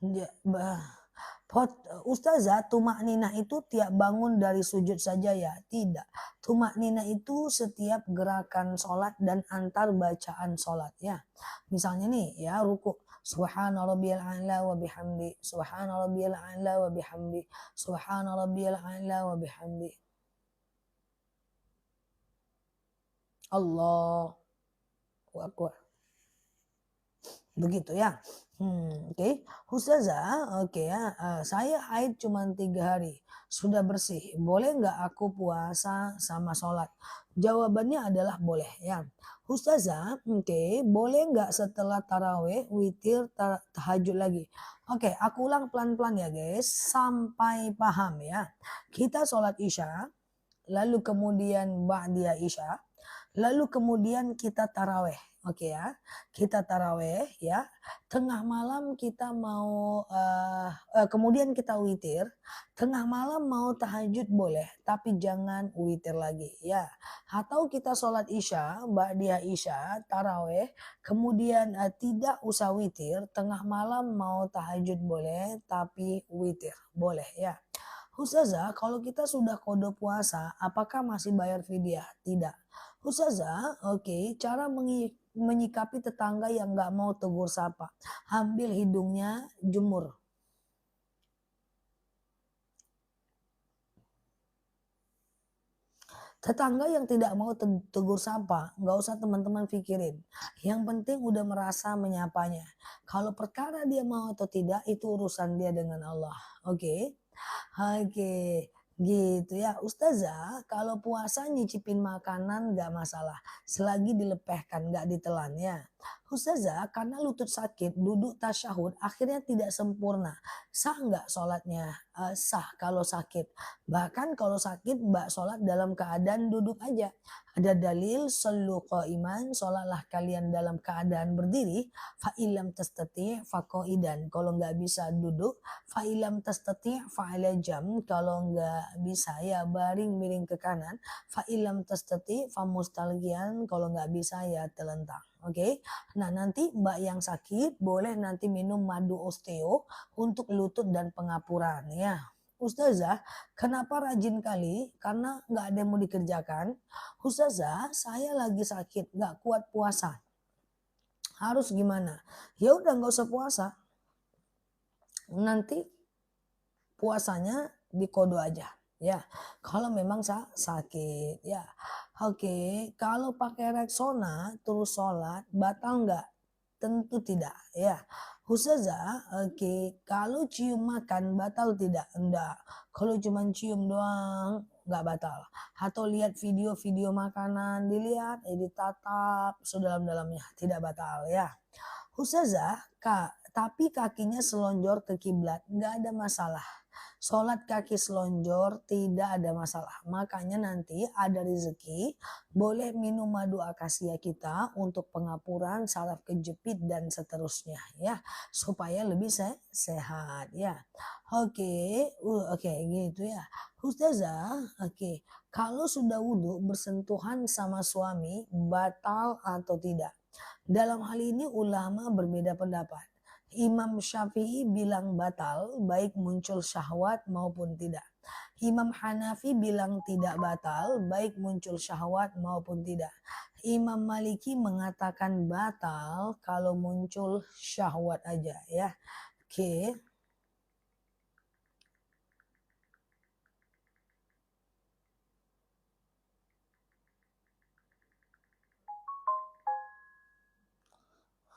ja- bah- Ustazah, tumak ninah itu tiap bangun dari sujud saja ya? Tidak. Tumak ninah itu setiap gerakan sholat dan antar bacaan sholat ya. Misalnya nih ya ruku. Subhana rabbiyal a'la wa bihamdi. Subhana rabbiyal a'la wa bihamdi. Subhana rabbiyal a'la wa bihamdi. Allahu akbar. Begitu ya. Oke. Ustazah, oke ya. Saya haid cuma 3 hari. Sudah bersih. Boleh nggak aku puasa sama sholat? Jawabannya adalah boleh ya. Ustazah, oke, boleh nggak setelah taraweh, witir, tahajud lagi? Oke, aku ulang pelan-pelan ya guys, sampai paham ya. Kita sholat isya, lalu kemudian ba'diyah isya, lalu kemudian kita taraweh. Oke ya, kita taraweh ya. Tengah malam kita mau kemudian kita witir. Tengah malam mau tahajud boleh, tapi jangan witir lagi ya. Atau kita sholat isya, ba'diyah isya, taraweh, kemudian tidak usah witir. Tengah malam mau tahajud boleh, tapi witir boleh ya. Ustazah, kalau kita sudah kode puasa, apakah masih bayar fidyah? Tidak. Ustazah, oke, cara menyikapi tetangga yang nggak mau tegur sapa. Ambil hidungnya, jemur. Tetangga yang tidak mau tegur sapa, nggak usah teman-teman pikirin. Yang penting udah merasa menyapanya. Kalau perkara dia mau atau tidak, itu urusan dia dengan Allah. Oke? Oke, gitu ya. Ustazah, kalau puasa nyicipin makanan nggak masalah. Selagi dilepehkan, nggak ditelan ya. Ustazah, karena lutut sakit, duduk tasyahud akhirnya tidak sempurna. Sah nggak sholatnya? Sah kalau sakit. Bahkan kalau sakit, mbak sholat dalam keadaan duduk aja. Ada dalil, sallu qa'iman, sholatlah kalian dalam keadaan berdiri. Fa ilam tastati' fa qa'idan. Kalau nggak bisa duduk, fa ilam tastati' fa ala jam. Kalau nggak bisa ya baring miring ke kanan. Fa ilam tastati' fa mustalqiyan. Kalau nggak bisa ya telentang. Oke. Nah, nanti Mbak yang sakit boleh nanti minum madu osteo untuk lutut dan pengapuran ya. Ustazah, kenapa rajin kali? Karena nggak ada yang mau dikerjakan. Ustazah, saya lagi sakit, nggak kuat puasa. Harus gimana? Ya udah nggak usah puasa. Nanti puasanya dikodo aja ya. Kalau memang sakit ya. Oke, kalau pakai Rexona terus sholat batal nggak? Tentu tidak ya. Ustazah, oke, kalau cium makan batal tidak? Enggak. Kalau cuma cium doang nggak batal. Atau lihat video-video makanan, dilihat, ditatap sedalam-dalamnya, tidak batal ya. Ustazah, Kak, tapi kakinya selonjor ke kiblat, nggak ada masalah. Sholat kaki selonjor tidak ada masalah. Makanya nanti ada rezeki, boleh minum madu akasia kita untuk pengapuran, saraf kejepit dan seterusnya ya, supaya lebih sehat ya. Oke, oke gitu ya. Ustazah, oke. Kalau sudah wudhu bersentuhan sama suami batal atau tidak? Dalam hal ini ulama berbeda pendapat. Imam Syafi'i bilang batal baik muncul syahwat maupun tidak. Imam Hanafi bilang tidak batal baik muncul syahwat maupun tidak. Imam Maliki mengatakan batal kalau muncul syahwat aja ya. Oke.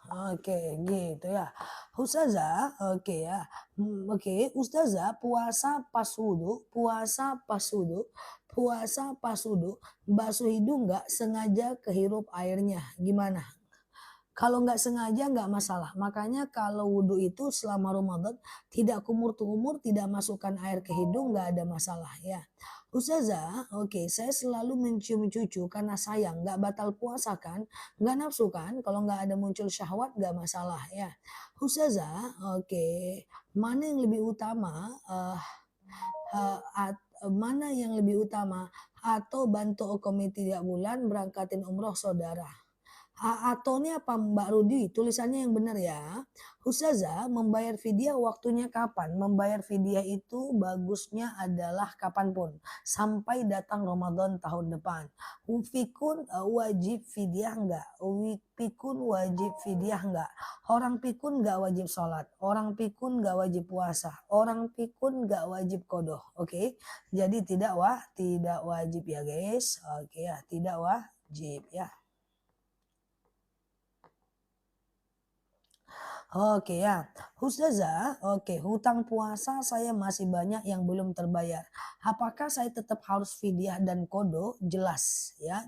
Oke, gitu ya. Ustazah, oke ya. Oke, Ustazah puasa pas wudu, basuh hidung nggak sengaja kehirup airnya, gimana? Kalau nggak sengaja nggak masalah. Makanya kalau wudhu itu selama Ramadan tidak kumur-kumur, tidak masukkan air ke hidung nggak ada masalah ya. Ustazah, oke, saya selalu mencium cucu karena sayang, nggak batal puasa kan, nggak nafsu kan, kalau nggak ada muncul syahwat nggak masalah ya. Ustazah, oke, mana yang lebih utama, mana yang lebih utama, atau bantu komite tiap bulan berangkatin umroh saudara? Atau ini apa Mbak Rudi? Tulisannya yang benar ya. Ustazah, membayar fidyah waktunya kapan? Membayar fidyah itu bagusnya adalah kapanpun. Sampai datang Ramadan tahun depan. Pikun wajib fidyah enggak? Pikun wajib fidyah enggak? Orang pikun enggak wajib sholat. Orang pikun enggak wajib puasa. Orang pikun enggak wajib kodoh. Oke. Jadi tidak wajib ya guys. Oke ya, tidak wajib ya. Oke ya, Ustazah, oke, hutang puasa saya masih banyak yang belum terbayar. Apakah saya tetap harus fidyah dan kodo? Jelas ya.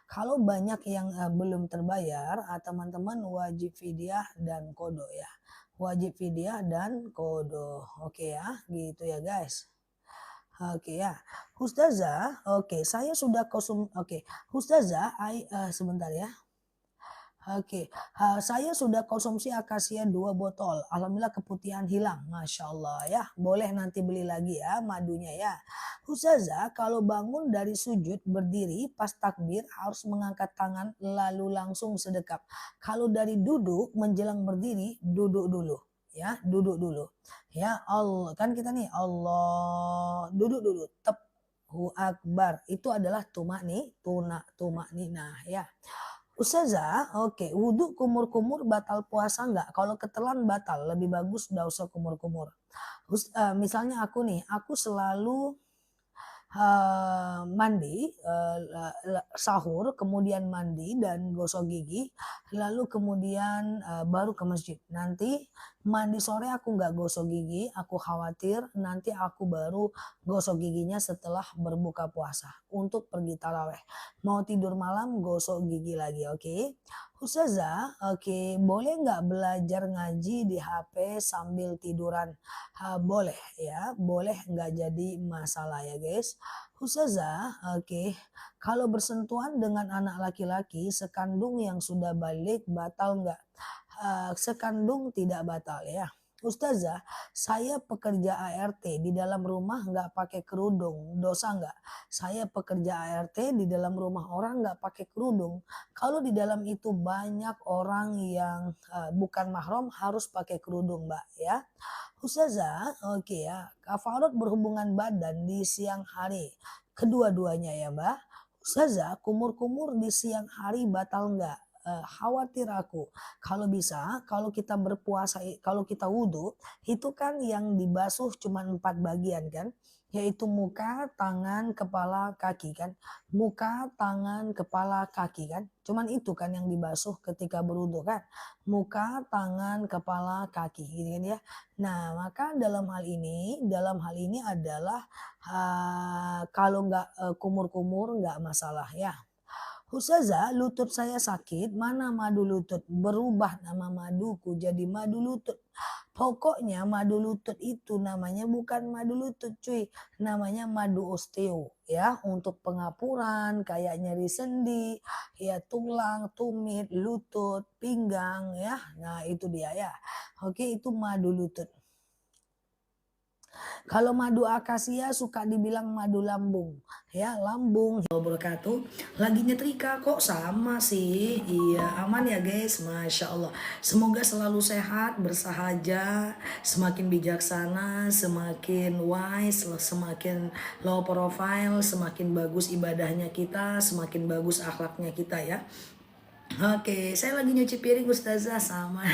Kalau banyak yang belum terbayar, teman-teman wajib fidyah dan kodo ya. Wajib fidyah dan kodo. Oke ya, gitu ya guys. Oke ya, Ustazah, oke, saya sudah oke, Ustazah, sebentar ya. Oke, saya sudah konsumsi akasia 2 botol. Alhamdulillah keputihan hilang, masya Allah ya. Boleh nanti beli lagi ya madunya ya. Ustazah, kalau bangun dari sujud berdiri pas takbir harus mengangkat tangan lalu langsung sedekap. Kalau dari duduk menjelang berdiri duduk dulu. Ya, duduk dulu. Ya Allah, kan kita nih Allah duduk dulu. Akbar. Itu adalah tumak ninah ya. Ustazah, oke, wudhu kumur-kumur batal puasa nggak? Kalau ketelan batal, lebih bagus nggak usah kumur-kumur. Misalnya aku nih, aku selalu mandi, sahur, kemudian mandi dan gosok gigi, lalu kemudian baru ke masjid. Nanti mandi sore aku nggak gosok gigi, aku khawatir nanti aku baru gosok giginya setelah berbuka puasa untuk pergi taraweh. Mau tidur malam gosok gigi lagi, oke? Ustazah, oke, boleh nggak belajar ngaji di HP sambil tiduran? Boleh ya, boleh nggak jadi masalah ya guys. Ustazah, oke, kalau bersentuhan dengan anak laki-laki sekandung yang sudah balik batal nggak? Sekandung tidak batal ya. Ustazah, saya pekerja ART di dalam rumah nggak pakai kerudung, dosa nggak? Saya pekerja ART di dalam rumah orang nggak pakai kerudung. Kalau di dalam itu banyak orang yang bukan mahram harus pakai kerudung, Mbak ya. Ustazah, oke ya, kafarat berhubungan badan di siang hari, kedua-duanya ya Mbak. Ustazah, kumur-kumur di siang hari batal nggak? Khawatir aku, kalau bisa, kalau kita berpuasa, kalau kita wudhu, itu kan yang dibasuh cuma 4 bagian kan, yaitu muka, tangan, kepala, kaki kan. Muka, tangan, kepala, kaki kan. Cuman itu kan yang dibasuh ketika berwudhu kan. Muka, tangan, kepala, kaki gitu kan ya. Nah, maka dalam hal ini adalah, kalau nggak, kumur-kumur nggak masalah ya. "Ustazah, lutut saya sakit, mana madu lutut?" Berubah nama maduku jadi madu lutut. Pokoknya madu lutut itu namanya bukan madu lutut cuy, namanya madu osteo ya, untuk pengapuran kayak nyeri sendi, ya tulang, tumit, lutut, pinggang ya. Nah, itu dia ya. Oke, itu madu lutut. Kalau madu akasia suka dibilang madu lambung, ya lambung. Wabarakatuh. Lagi nyetrika kok sama sih. Iya, aman ya guys. Masya Allah. Semoga selalu sehat, bersahaja, semakin bijaksana, semakin wise, semakin low profile, semakin bagus ibadahnya kita, semakin bagus akhlaknya kita ya. Oke, saya lagi nyuci piring Ustazah sama.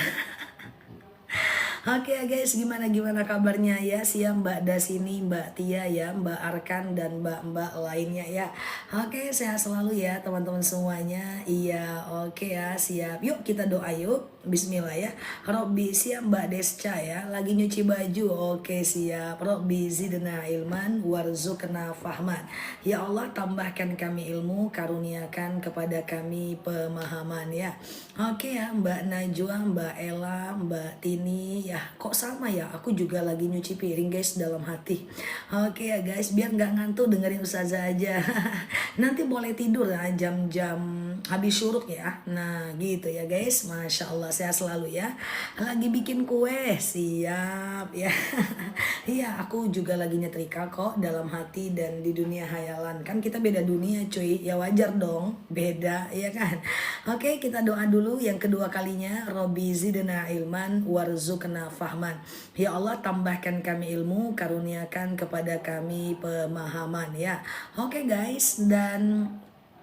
Oke ya guys, gimana kabarnya ya? Siang Mbak Dasini, Mbak Tia ya, Mbak Arkan dan Mbak-mbak lainnya ya. Oke, sehat selalu ya teman-teman semuanya. Iya, oke ya, siap. Yuk kita doa yuk. Bismillah ya. Robbi, siap Mbak Desca ya. Lagi nyuci baju. Oke, siap. Robbi zidna ilman warzuqna fahman. Ya Allah, tambahkan kami ilmu, karuniakan kepada kami pemahaman ya. Oke ya, Mbak Najwa, Mbak Ella, Mbak Tini, ya kok sama ya, aku juga lagi nyuci piring guys dalam hati. Oke ya guys, biar nggak ngantuk dengerin Ustazah aja. Nanti boleh tidur ya jam-jam habis syuruk ya. Nah gitu ya guys, Masya Allah sehat selalu ya. Lagi bikin kue, siap ya. Iya, aku juga lagi nyetrika kok dalam hati dan di dunia hayalan. Kan kita beda dunia cuy, ya wajar dong, beda ya kan. Oke, kita doa dulu yang kedua kalinya. Robbi zidna ilman warzuqna fahman. Ya Allah, tambahkan kami ilmu, karuniakan kepada kami pemahaman ya. Oke guys, dan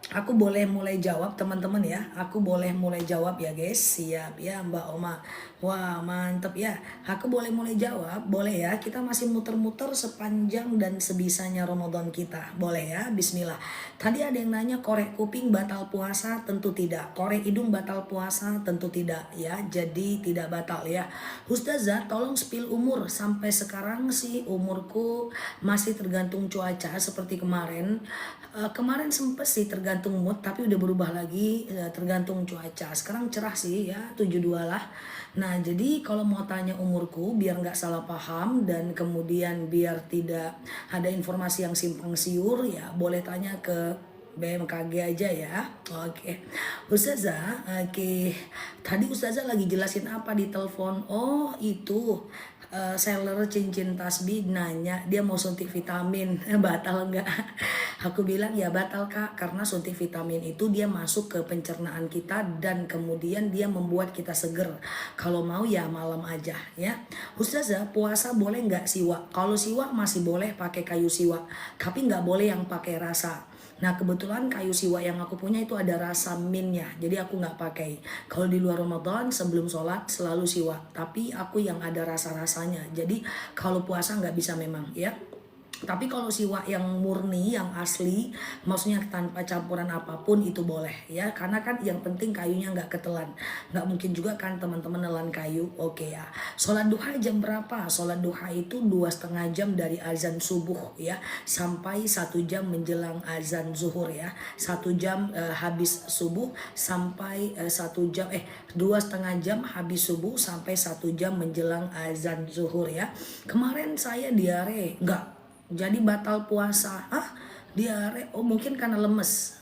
aku boleh mulai jawab teman-teman ya. Aku boleh mulai jawab ya guys. Siap ya Mbak Oma. Wah mantep ya. Aku boleh mulai jawab. Boleh ya. Kita masih muter-muter sepanjang dan sebisanya Ramadan kita. Boleh ya. Bismillah. Tadi ada yang nanya korek kuping batal puasa. Tentu tidak. Korek hidung batal puasa. Tentu tidak ya. Jadi tidak batal ya. Ustazah tolong spill umur. Sampai sekarang sih umurku masih tergantung cuaca seperti kemarin. Kemarin sempet sih tergantung mood tapi udah berubah lagi tergantung cuaca. Sekarang cerah sih ya 72 lah. Nah jadi kalau mau tanya umurku biar nggak salah paham dan kemudian biar tidak ada informasi yang simpang siur ya boleh tanya ke BMKG aja ya. Oke. Ustazah, oke. Tadi Ustazah lagi jelasin apa di telepon? Oh itu seller cincin tasbih nanya dia mau suntik vitamin batal nggak? Aku bilang ya batal kak, karena suntik vitamin itu dia masuk ke pencernaan kita dan kemudian dia membuat kita seger. Kalau mau ya malam aja ya. Ustazah puasa boleh nggak siwak? Kalau siwak masih boleh pakai kayu siwak, tapi nggak boleh yang pakai rasa. Nah kebetulan kayu siwak yang aku punya itu ada rasa mintnya, jadi aku nggak pakai. Kalau di luar Ramadan sebelum sholat selalu siwak, tapi aku yang ada rasa-rasanya. Jadi kalau puasa nggak bisa memang ya. Tapi kalau siwak yang murni, yang asli, maksudnya tanpa campuran apapun itu boleh ya. Karena kan yang penting kayunya nggak ketelan. Nggak mungkin juga kan teman-teman nelan kayu. Oke ya. Sholat duha jam berapa? Sholat duha itu 2,5 jam dari azan subuh ya. Sampai 1 jam menjelang azan zuhur ya. 1 jam habis subuh sampai 1 jam, 2,5 jam habis subuh sampai 1 jam menjelang azan zuhur ya. Kemarin saya diare, nggak jadi batal puasa. Diare, oh mungkin karena lemes.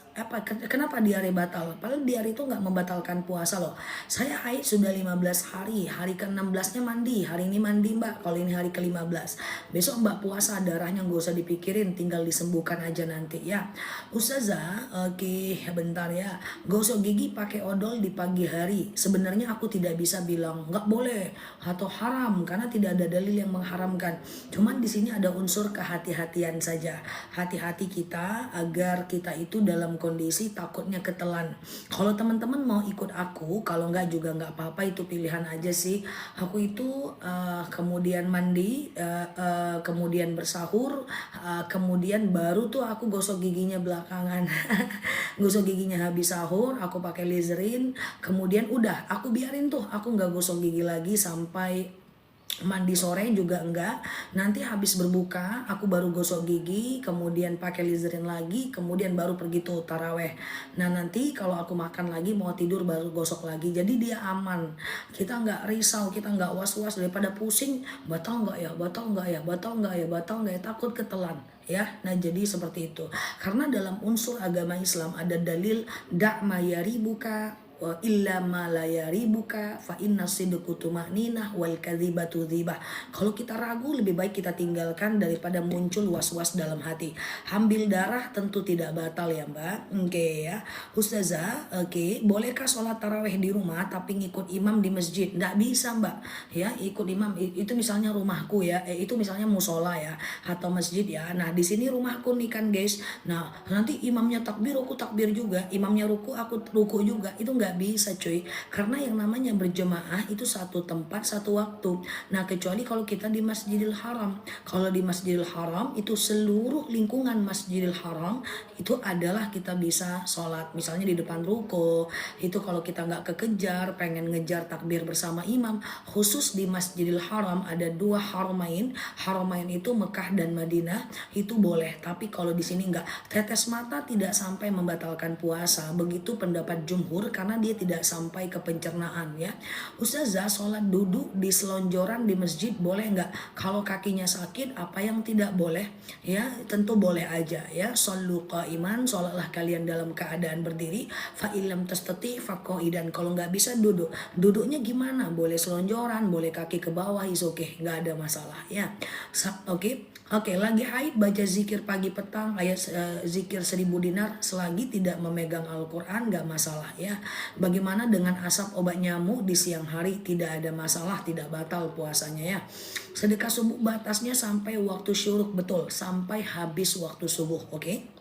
Kenapa diare batal? Padahal diare itu nggak membatalkan puasa loh. Saya haid sudah 15 hari, hari ke-16-nya mandi, hari ini mandi mbak, kalau ini hari ke-15. Besok mbak puasa, darahnya nggak usah dipikirin, tinggal disembuhkan aja nanti ya. Ustazah, oke bentar ya, gosok gigi pakai odol di pagi hari. Sebenarnya aku tidak bisa bilang nggak boleh atau haram, karena tidak ada dalil yang mengharamkan. Cuman di sini ada unsur kehati-hatian saja. Hati-hati kita agar kita itu dalam kondisi takutnya ketelan. Kalau teman-teman mau ikut aku, kalau nggak juga nggak apa-apa, itu pilihan aja sih. Aku itu kemudian mandi, kemudian bersahur, kemudian baru tuh aku gosok giginya belakangan. Gosok giginya habis sahur, aku pakai Listerine, kemudian udah aku biarin tuh, aku nggak gosok gigi lagi sampai mandi sore juga enggak. Nanti habis berbuka aku baru gosok gigi, kemudian pakai Listerine lagi, kemudian baru pergi tuh taraweh. Nah nanti kalau aku makan lagi mau tidur baru gosok lagi. Jadi dia aman, kita nggak risau, kita nggak was-was daripada pusing, batal nggak ya, batal nggak ya, batal nggak ya, batal nggak ya, takut ketelan ya. Nah jadi seperti itu, karena dalam unsur agama Islam ada dalil ma yaribuka wa illa ma la yaribuka fa inna sidqu tumaninah wal kadzibatu dzibah. Kalau kita ragu lebih baik kita tinggalkan daripada muncul was-was dalam hati. Ambil darah tentu tidak batal ya mbak. Oke ya Ustazah, oke, bolehkah sholat taraweh di rumah tapi ngikut imam di masjid? Nggak bisa mbak ya, ikut imam itu misalnya rumahku ya, itu misalnya musola ya atau masjid ya. Nah di sini rumahku nih kan guys. Nah nanti imamnya takbir aku takbir juga, imamnya ruku aku ruku juga, itu nggak bisa cuy, karena yang namanya berjemaah itu satu tempat satu waktu. Nah kecuali kalau kita di Masjidil Haram. Kalau di Masjidil Haram itu seluruh lingkungan Masjidil Haram itu adalah kita bisa sholat misalnya di depan ruko. Itu kalau kita nggak kekejar pengen ngejar takbir bersama imam. Khusus di Masjidil Haram ada dua haramain. Haramain itu Mekah dan Madinah, itu boleh, tapi kalau di sini nggak. Tetes mata tidak sampai membatalkan puasa, begitu pendapat jumhur, karena dia tidak sampai ke pencernaan ya. Ustazah, sholat duduk di selonjoran di masjid boleh nggak? Kalau kakinya sakit apa yang tidak boleh? Ya tentu boleh aja ya. Shollu qaiman, sholatlah kalian dalam keadaan berdiri. Fa illam tastati faqaidan. Kalau nggak bisa duduk, duduknya gimana? Boleh selonjoran, boleh kaki ke bawah, is oke, nggak ada masalah ya. Oke, lagi haid baca zikir pagi petang, ayat zikir 1000 dinar selagi tidak memegang Al-Quran nggak masalah ya. Bagaimana dengan asap obat nyamuk di siang hari? Tidak ada masalah, tidak batal puasanya ya. Sedekah subuh batasnya sampai waktu syuruk, betul, sampai habis waktu subuh, oke?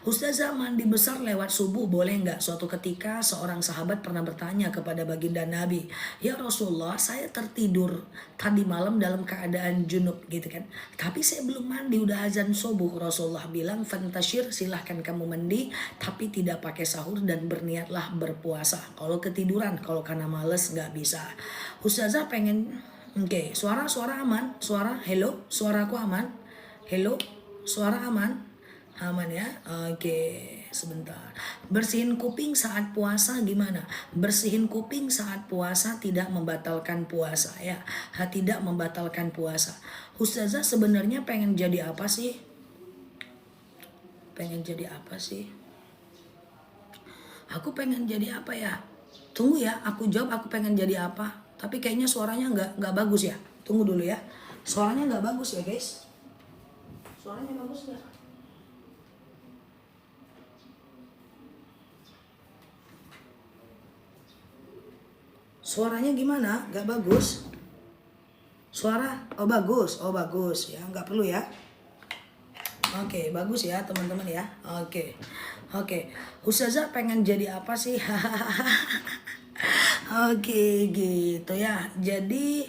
Ustazah, mandi besar lewat subuh boleh nggak? Suatu ketika seorang sahabat pernah bertanya kepada baginda Nabi, ya Rasulullah, saya tertidur tadi malam dalam keadaan junub gitu kan, tapi saya belum mandi, udah azan subuh. Rasulullah bilang, fantashir, silahkan kamu mandi, tapi tidak pakai sahur dan berniatlah berpuasa. Kalau ketiduran, kalau karena males nggak bisa. Ustazah pengen, oke, suara aman, hello, suaraku aman, hello, suara aman. Aman ya, oke, sebentar. Bersihin kuping saat puasa gimana? Bersihin kuping saat puasa tidak membatalkan puasa ya, tidak membatalkan puasa. Ustazah sebenarnya pengen jadi apa sih? Pengen jadi apa sih? Aku pengen jadi apa ya? Tunggu ya, aku jawab aku pengen jadi apa. Tapi kayaknya suaranya nggak bagus ya. Tunggu dulu ya, suaranya nggak bagus ya guys. Suaranya bagus nggak? Suaranya gimana? Gak bagus? Suara? Oh bagus ya, nggak perlu ya. Oke, bagus ya teman-teman ya. Oke. Ustazah pengen jadi apa sih? Oke, gitu ya. Jadi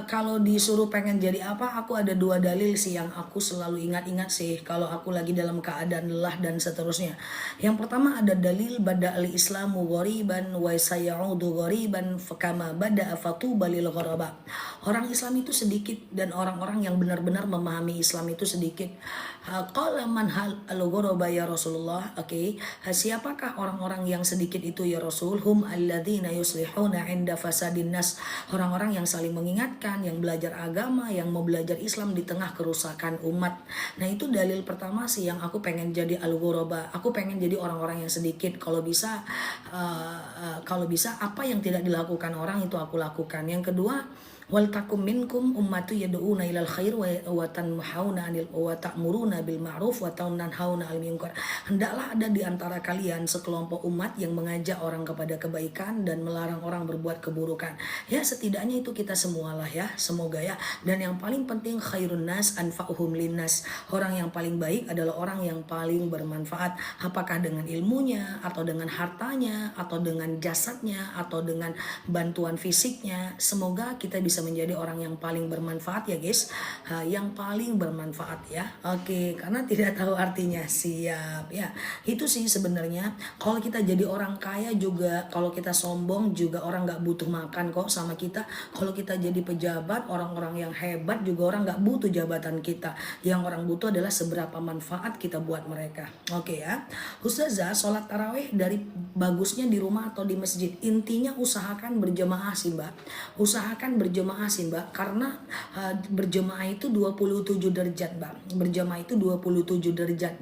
kalau disuruh pengen jadi apa, aku ada dua dalil sih yang aku selalu ingat-ingat sih kalau aku lagi dalam keadaan lelah dan seterusnya. Yang pertama ada dalil bada al-islamu ghoriban wa sayaudu ghoriban fakama bada fatuba lil ghuraba. Orang Islam itu sedikit dan orang-orang yang benar-benar memahami Islam itu sedikit. Qala man hal al-ghuraba ya Rasulullah. Oke, siapakah orang-orang yang sedikit itu ya Rasul? Hum alladzina yuslihuna 'inda fasadin nas. Orang-orang yang saling mengingatkan, yang belajar agama, yang mau belajar Islam di tengah kerusakan umat. Nah, itu dalil pertama sih yang aku pengen jadi al-ghuraba. Aku pengen jadi orang-orang yang sedikit. Kalau bisa apa yang tidak dilakukan orang itu aku lakukan. Yang kedua, wal takum minkum ummatu yad'una ilal khair wa tanhauna 'anil wa ta'muruna bil ma'ruf wa tanhauna 'anil munkar. Hendaklah ada di antara kalian sekelompok umat yang mengajak orang kepada kebaikan dan melarang orang berbuat keburukan. Ya, setidaknya itu kita semualah ya, semoga ya. Dan yang paling penting khairun nas anfa'uhum linnas. Orang yang paling baik adalah orang yang paling bermanfaat, apakah dengan ilmunya atau dengan hartanya atau dengan jasadnya atau dengan bantuan fisiknya. Semoga kita bisa menjadi orang yang paling bermanfaat ya guys, yang paling bermanfaat ya. Oke, karena tidak tahu artinya. Siap ya, itu sih sebenarnya. Kalau kita jadi orang kaya juga, kalau kita sombong juga orang nggak butuh makan kok sama kita. Kalau kita jadi pejabat, orang-orang yang hebat juga orang nggak butuh jabatan kita. Yang orang butuh adalah seberapa manfaat kita buat mereka. Oke ya, Ustazah, sholat tarawih dari bagusnya di rumah atau di masjid? Intinya usahakan berjemaah sih mbak, usahakan berjemaah sih mbak, karena berjemaah itu 27 derajat mbak, berjemaah itu 27 derajat.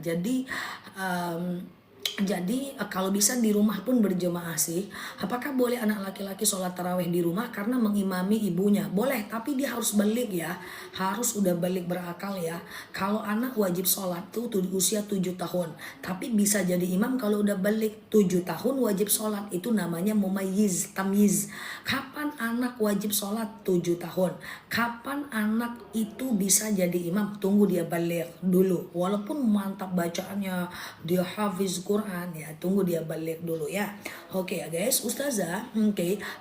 Jadi kalau bisa di rumah pun berjemaah sih. Apakah boleh anak laki-laki sholat tarawih di rumah karena mengimami ibunya? Boleh, tapi dia harus balik ya. Harus udah balik berakal ya. Kalau anak wajib sholat tuh usia 7 tahun. Tapi bisa jadi imam kalau udah balik 7 tahun wajib sholat. Itu namanya mumayyiz, tamyiz. Kapan anak wajib sholat? 7 tahun. Kapan anak itu bisa jadi imam? Tunggu dia balik dulu. Walaupun mantap bacaannya, dia hafiz Quran ya, tunggu dia balik dulu ya. Oke ya guys, Ustazah,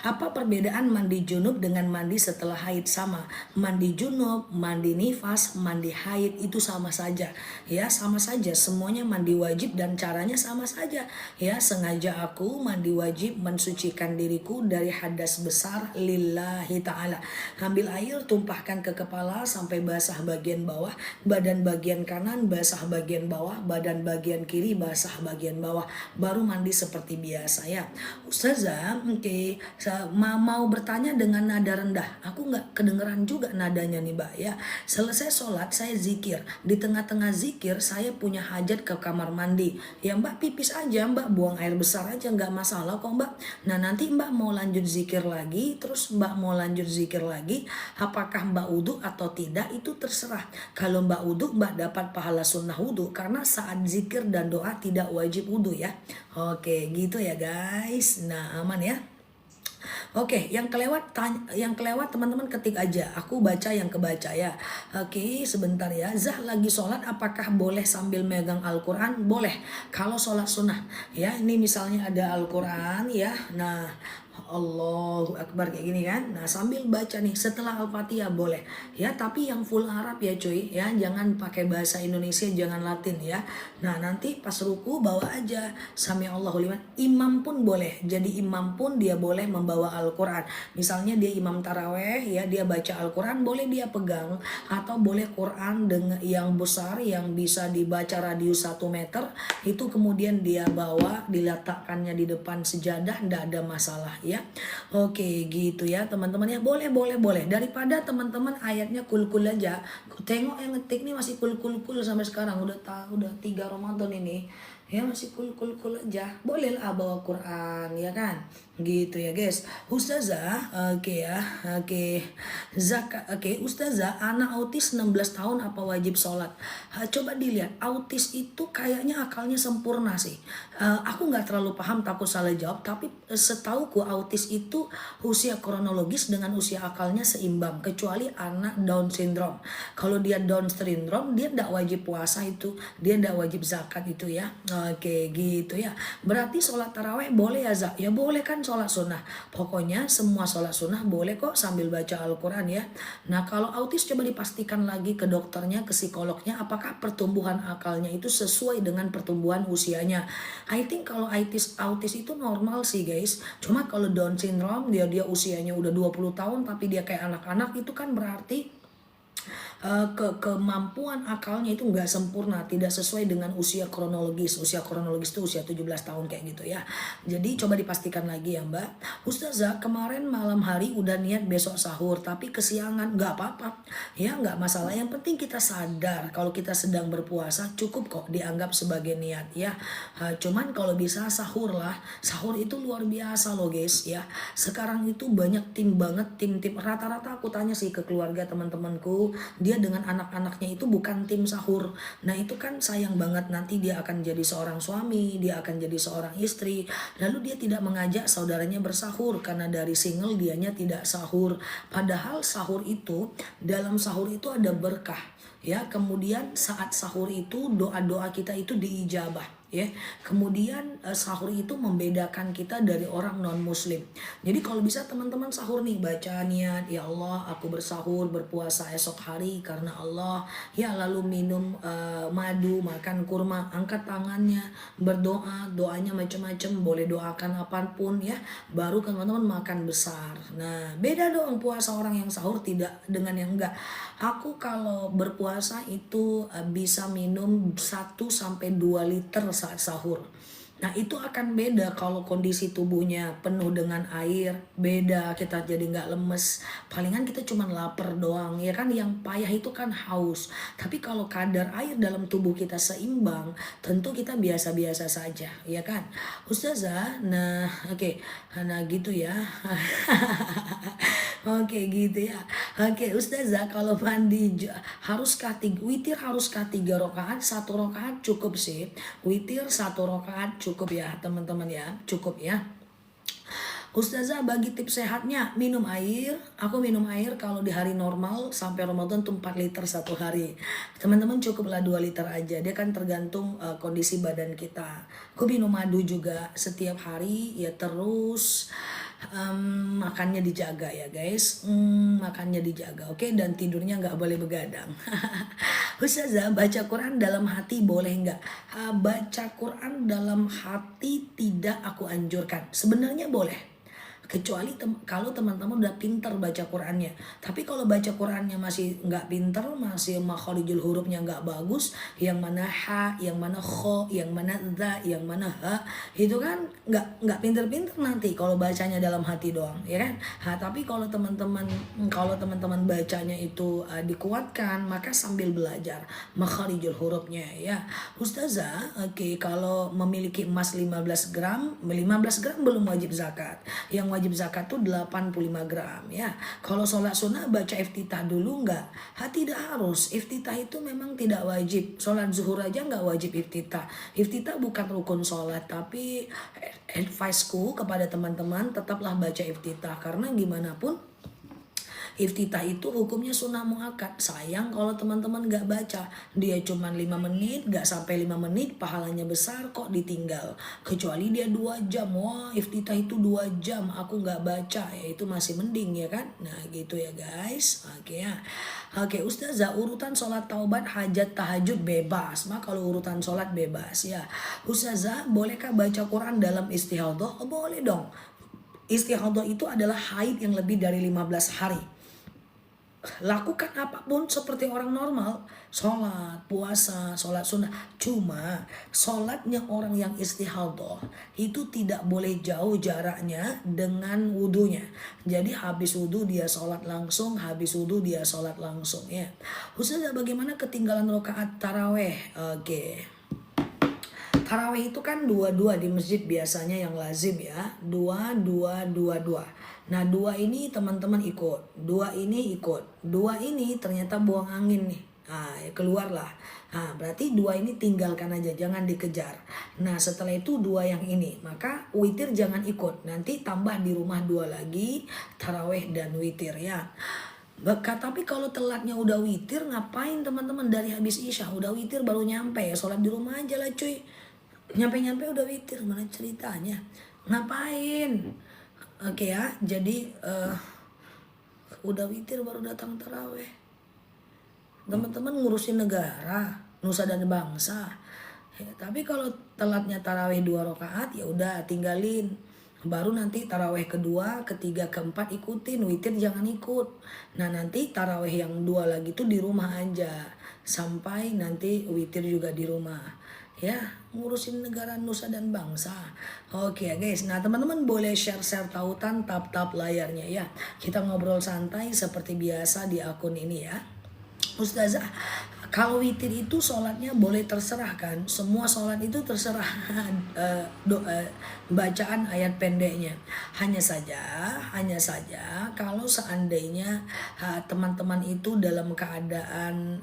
apa perbedaan mandi junub dengan mandi setelah haid? Sama, mandi junub, mandi nifas, mandi haid itu sama saja ya, sama saja, semuanya mandi wajib dan caranya sama saja ya. Sengaja aku mandi wajib mensucikan diriku dari hadas besar lillahi ta'ala. Ambil air, tumpahkan ke kepala sampai basah bagian bawah, badan bagian kanan basah bagian bawah, badan bagian kiri basah bagian bawah, baru mandi seperti biasa ya. Ustazah, mau bertanya dengan nada rendah. Aku nggak kedengeran juga nadanya nih mbak ya. Selesai sholat saya zikir, di tengah-tengah zikir saya punya hajat ke kamar mandi. Ya mbak pipis aja, mbak buang air besar aja, nggak masalah kok mbak. Nah nanti mbak mau lanjut zikir lagi, terus mbak mau lanjut zikir lagi, apakah mbak wudhu atau tidak itu terserah. Kalau mbak wudhu, mbak dapat pahala sunnah wudhu karena saat zikir dan doa tidak wajib wudhu ya. Oke gitu ya guys. Nah aman ya. Oke, yang kelewat teman-teman ketik aja. Aku baca yang kebaca ya. Oke, sebentar ya. Zah lagi sholat, apakah boleh sambil megang Al-Quran? Boleh. Kalau sholat sunnah, ya. Ini misalnya ada Al-Quran ya. Nah, Allahu Akbar kayak gini kan. Nah sambil baca nih setelah Al-Fatihah boleh ya, tapi yang full Arab ya cuy ya, jangan pakai bahasa Indonesia, jangan Latin ya. Nah nanti pas ruku bawa aja Sami Allahu liman. Imam pun boleh, jadi imam pun dia boleh membawa Al-Quran. Misalnya dia imam taraweh ya, dia baca Al-Quran boleh dia pegang, atau boleh Quran dengan yang besar yang bisa dibaca radius 1 meter itu kemudian dia bawa, diletakkannya di depan sejadah, ndak ada masalah ya. Oke gitu ya teman-teman ya, boleh daripada teman-teman ayatnya kul-kul aja. Tengok yang ngetik nih masih kul sampai sekarang, udah 3 Ramadan ini ya, masih kul aja. Bolehlah bawa Quran ya kan, gitu ya guys. Ustazah, oke ya, oke. Zakat, oke. Ustazah, anak autis 16 tahun apa wajib sholat? Coba dilihat, autis itu kayaknya akalnya sempurna sih. Aku nggak terlalu paham, takut salah jawab, tapi setauku autis itu usia kronologis dengan usia akalnya seimbang, kecuali anak Down syndrome. Kalau dia Down syndrome, dia tidak wajib puasa itu, dia tidak wajib zakat itu ya. Oke gitu ya. Berarti sholat taraweh boleh ya Zak? Ya boleh kan, sholat sunnah. Pokoknya semua sholat sunnah boleh kok sambil baca Al-Quran ya. Nah kalau autis coba dipastikan lagi ke dokternya, ke psikolognya, apakah pertumbuhan akalnya itu sesuai dengan pertumbuhan usianya. I think kalau autis itu normal sih guys. Cuma kalau kalau Down syndrome dia usianya udah 20 tahun tapi dia kayak anak-anak, itu kan berarti kemampuan akalnya itu nggak sempurna, tidak sesuai dengan usia kronologis. Usia kronologis itu usia 17 tahun kayak gitu ya. Jadi coba dipastikan lagi ya Mbak. Ustazah, kemarin malam hari udah niat besok sahur tapi kesiangan. Nggak apa-apa ya, nggak masalah. Yang penting kita sadar kalau kita sedang berpuasa, cukup kok dianggap sebagai niat ya. Cuman kalau bisa sahur lah. Sahur itu luar biasa loh guys ya. Sekarang itu banyak tim banget, tim-tim. Rata-rata aku tanya sih ke keluarga teman-temanku, dia dengan anak-anaknya itu bukan tim sahur. Nah itu kan sayang banget, nanti dia akan jadi seorang suami, dia akan jadi seorang istri, lalu dia tidak mengajak saudaranya bersahur karena dari single dianya tidak sahur. Padahal sahur itu, dalam sahur itu ada berkah ya. Kemudian saat sahur itu doa-doa kita itu diijabah ya. Kemudian sahur itu membedakan kita dari orang non muslim. Jadi kalau bisa teman-teman sahur nih, baca niat, ya Allah aku bersahur berpuasa esok hari karena Allah ya, lalu minum madu, makan kurma, angkat tangannya, berdoa, doanya macam-macam, boleh doakan apapun ya, baru teman-teman makan besar. Nah beda dong puasa orang yang sahur tidak dengan yang enggak. Aku kalau berpuasa itu bisa minum 1 sampai 2 liter saat sahur. Nah itu akan beda kalau kondisi tubuhnya penuh dengan air, beda, kita jadi nggak lemes. Palingan kita cuma lapar doang ya kan, yang payah itu kan haus. Tapi kalau kadar air dalam tubuh kita seimbang, tentu kita biasa-biasa saja ya kan Ustazah. Nah oke. Nah gitu ya. Oke gitu ya. Oke Ustazah, kalau mandi haruskah witir haruskah 3 rakaat? 1 rakaat cukup sih. Witir 1 rakaat cukup ya teman-teman ya, cukup ya. Ustazah, bagi tips sehatnya, minum air. Aku minum air kalau di hari normal sampai Ramadan tuh 4 liter satu hari. Teman-teman cukuplah 2 liter aja. Dia kan tergantung kondisi badan kita. Aku minum madu juga setiap hari ya, terus makannya dijaga ya guys. Makannya dijaga, oke? Dan tidurnya nggak boleh begadang. Ustazah, baca Quran dalam hati boleh nggak? Baca Quran dalam hati tidak aku anjurkan. Sebenarnya boleh, kecuali kalau teman-teman udah pinter baca Qurannya. Tapi kalau baca Qurannya masih nggak pinter, masih makharijul hurufnya nggak bagus, yang mana ha, yang mana kho, yang mana za, yang mana ha, itu kan nggak pinter-pinter nanti kalau bacanya dalam hati doang ya kan. Tapi kalau teman-teman bacanya itu dikuatkan, maka sambil belajar makharijul hurufnya ya. Ustazah, oke, kalau memiliki emas 15 gram belum wajib zakat. Yang wajib zakat tuh 85 gram ya. Kalau sholat sunnah baca iftitah dulu enggak? Tidak harus. Iftitah itu memang tidak wajib. Sholat zuhur aja enggak wajib iftitah. Iftitah bukan rukun sholat, tapi adviceku kepada teman-teman tetaplah baca iftitah, karena gimana pun iftitah itu hukumnya sunnah muakkad. Sayang kalau teman-teman gak baca. Dia cuma 5 menit, gak sampai 5 menit, pahalanya besar kok ditinggal. Kecuali dia 2 jam. Wah iftitah itu 2 jam, aku gak baca. Ya itu masih mending ya kan. Nah gitu ya guys. Oke ya. Oke Ustazah, urutan sholat taubat, hajat, tahajud bebas. Kalau urutan sholat bebas ya. Ustazah, bolehkah baca Quran dalam istihadhah? Boleh dong. Istihadhah itu adalah haid yang lebih dari 15 hari. Lakukan apapun seperti orang normal, sholat, puasa, sholat sunnah. Cuma sholatnya orang yang istihadhah itu tidak boleh jauh jaraknya dengan wudunya. Jadi habis wudu dia sholat langsung, habis wudu dia sholat langsung ya. Ustazah, bagaimana ketinggalan rakaat taraweh? Oke. Tarawih itu kan 2-2 di masjid biasanya yang lazim ya. 2-2-2-2. Nah 2 ini teman-teman ikut, 2 ini ikut, 2 ini ternyata buang angin nih. Keluarlah. Berarti 2 ini tinggalkan aja, jangan dikejar. Nah setelah itu 2 yang ini, maka witir jangan ikut. Nanti tambah di rumah 2 lagi, tarawih dan witir ya. Tapi kalau telatnya udah witir, ngapain teman-teman dari habis isya udah witir baru nyampe ya, sholat di rumah aja lah cuy. Nyampe udah witir, mana ceritanya, ngapain? Oke ya, jadi udah witir baru datang taraweh. Teman-teman ngurusin negara, nusa dan bangsa ya. Tapi kalau telatnya taraweh 2 rakaat ya udah tinggalin. Baru nanti taraweh kedua, ketiga, keempat ikutin, witir jangan ikut. Nah nanti taraweh yang dua lagi tuh di rumah aja sampai nanti witir juga di rumah. Ya, ngurusin negara, nusa dan bangsa. Oke ya guys, nah teman-teman boleh share-share tautan, tap-tap layarnya ya. Kita ngobrol santai seperti biasa di akun ini ya. Ustazah, kalau witir itu sholatnya boleh terserah kan? Semua sholat itu terserah bacaan ayat pendeknya. Hanya saja kalau seandainya teman-teman itu dalam keadaan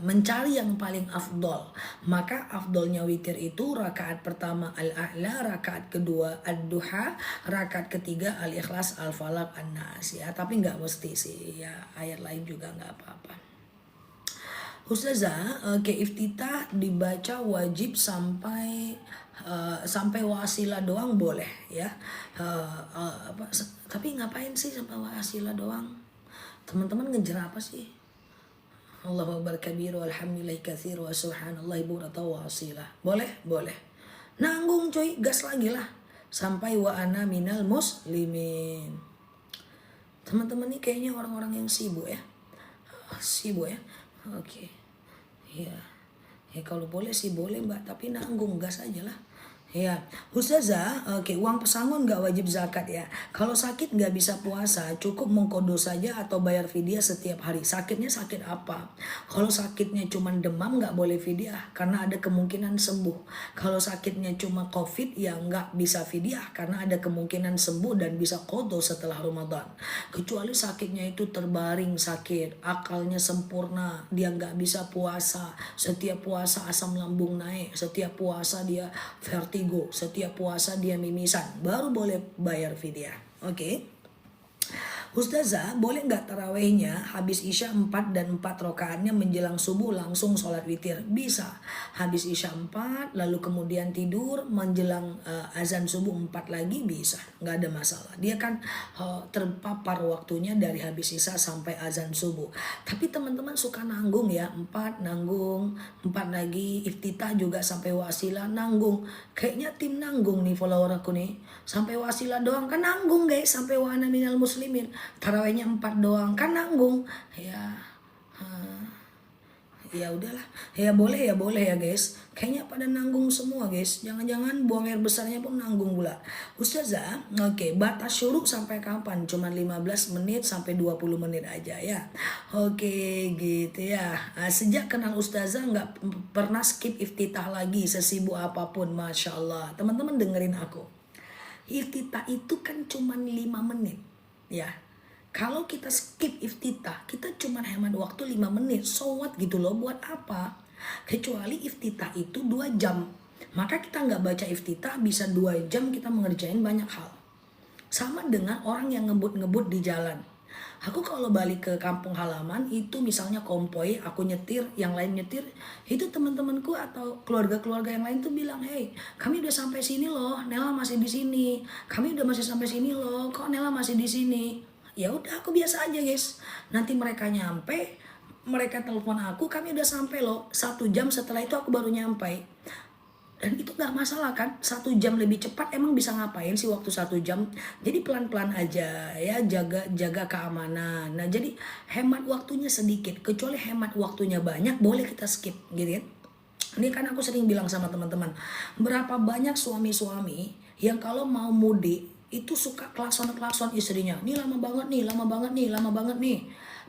mencari yang paling afdol, maka afdolnya witir itu rakaat pertama al-a'la, rakaat kedua ad-duha, rakaat ketiga al-ikhlas, al-falaq, an-nas ya. Tapi nggak mesti sih ya, ayat lain juga nggak apa-apa. Ustazah, iftitah dibaca wajib sampai wasilah doang boleh ya. Tapi ngapain sih sampai wasilah doang? Teman-teman ngejar apa sih? Allahu akbar kabir walhamdulillahi katsir wa subhanallahi bukratan wa asila. Boleh? Boleh. Nanggung coy, gas lagi lah. Sampai wa ana minal muslimin. Teman-teman ini kayaknya orang-orang yang sibuk ya. Sibuk ya. Oke. Ya. Ya kalau boleh sih boleh Mbak, tapi nanggung gas aja lah. Ya, Ustazah, uang pesangon nggak wajib zakat ya. Kalau sakit nggak bisa puasa, cukup mengkodo saja atau bayar fidyah setiap hari. Sakitnya sakit apa? Kalau sakitnya cuma demam nggak boleh fidyah karena ada kemungkinan sembuh. Kalau sakitnya cuma COVID ya nggak bisa fidyah karena ada kemungkinan sembuh dan bisa kodo setelah Ramadan. Kecuali sakitnya itu terbaring sakit, akalnya sempurna, dia nggak bisa puasa. Setiap puasa asam lambung naik, setiap puasa dia vertigo, setiap puasa dia mimisan, baru boleh bayar fidyah. Oke. Ustazah, boleh nggak tarawehnya habis isya 4 dan 4 rokaatnya menjelang subuh langsung sholat witir? Bisa. Habis isya 4 lalu kemudian tidur menjelang azan subuh 4 lagi bisa. Nggak ada masalah. Dia kan terpapar waktunya dari habis isya sampai azan subuh. Tapi teman-teman suka nanggung ya. 4 nanggung, 4 lagi iftitah juga sampai wasilah nanggung. Kayaknya tim nanggung nih follower aku nih. Sampai wasilah doang kan nanggung guys, sampai wa ana minal muslimin. Tarawehnya 4 doang kan nanggung ya. Ya udahlah, ya boleh ya guys. Kayaknya pada nanggung semua guys. Jangan-jangan buang air besarnya pun nanggung pula. Ustazah, batas syuruk sampai kapan? Cuma 15 menit sampai 20 menit aja ya. Gitu ya. Sejak kenal Ustazah nggak pernah skip iftitah lagi sesibuk apapun, Masya Allah. Teman-teman dengerin aku. Iftitah itu kan cuma 5 menit ya. Kalau kita skip iftitah, kita cuma hemat waktu 5 menit. So what gitu loh, buat apa? Kecuali iftitah itu 2 jam. Maka kita nggak baca iftitah, bisa 2 jam kita mengerjain banyak hal. Sama dengan orang yang ngebut-ngebut di jalan. Aku kalau balik ke kampung halaman, itu misalnya konvoy, aku nyetir, yang lain nyetir, itu teman-temanku atau keluarga-keluarga yang lain tuh bilang, hey, kami udah sampai sini loh, Nela masih di sini. Kami udah masih sampai sini loh, kok Nela masih di sini? Ya udah aku biasa aja guys. Nanti mereka nyampe, mereka telepon aku, kami udah sampai loh. 1 jam setelah itu aku baru nyampe. Dan itu gak masalah kan, 1 jam lebih cepat emang bisa ngapain sih waktu 1 jam. Jadi pelan-pelan aja ya, jaga keamanan. Nah jadi hemat waktunya sedikit, kecuali hemat waktunya banyak boleh kita skip gitu ya. Ini kan aku sering bilang sama teman-teman, berapa banyak suami-suami yang kalau mau mudik itu suka klakson-klakson istrinya. Nih lama banget nih, lama banget nih, lama banget nih.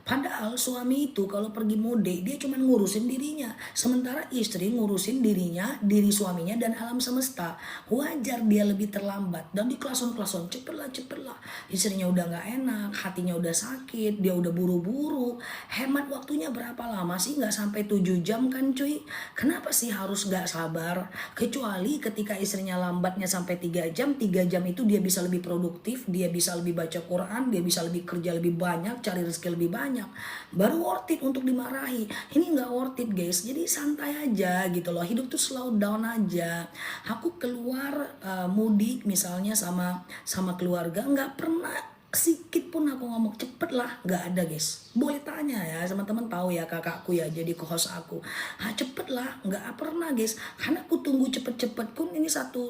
Padahal suami itu kalau pergi mudik dia cuma ngurusin dirinya. Sementara istri ngurusin dirinya, diri suaminya dan alam semesta. Wajar dia lebih terlambat dan di klason-klason cepetlah. Istrinya udah gak enak, hatinya udah sakit, dia udah buru-buru. Hemat waktunya berapa lama sih? Gak sampai 7 jam kan cuy. Kenapa sih harus gak sabar? Kecuali ketika istrinya lambatnya sampai 3 jam, 3 jam itu dia bisa lebih produktif, dia bisa lebih baca Quran, dia bisa lebih kerja lebih banyak, cari rezeki lebih banyak. Baru worth it untuk dimarahi. Ini nggak worth it guys, jadi santai aja gitu loh. Hidup tuh slow down aja. Aku keluar mudik misalnya sama keluarga, nggak pernah sedikit pun aku ngomong cepet lah, nggak ada guys. Boleh tanya ya, teman-teman tahu ya kakakku ya, jadi co-host aku. Cepet lah, nggak pernah guys. Karena aku tunggu cepet-cepet pun ini satu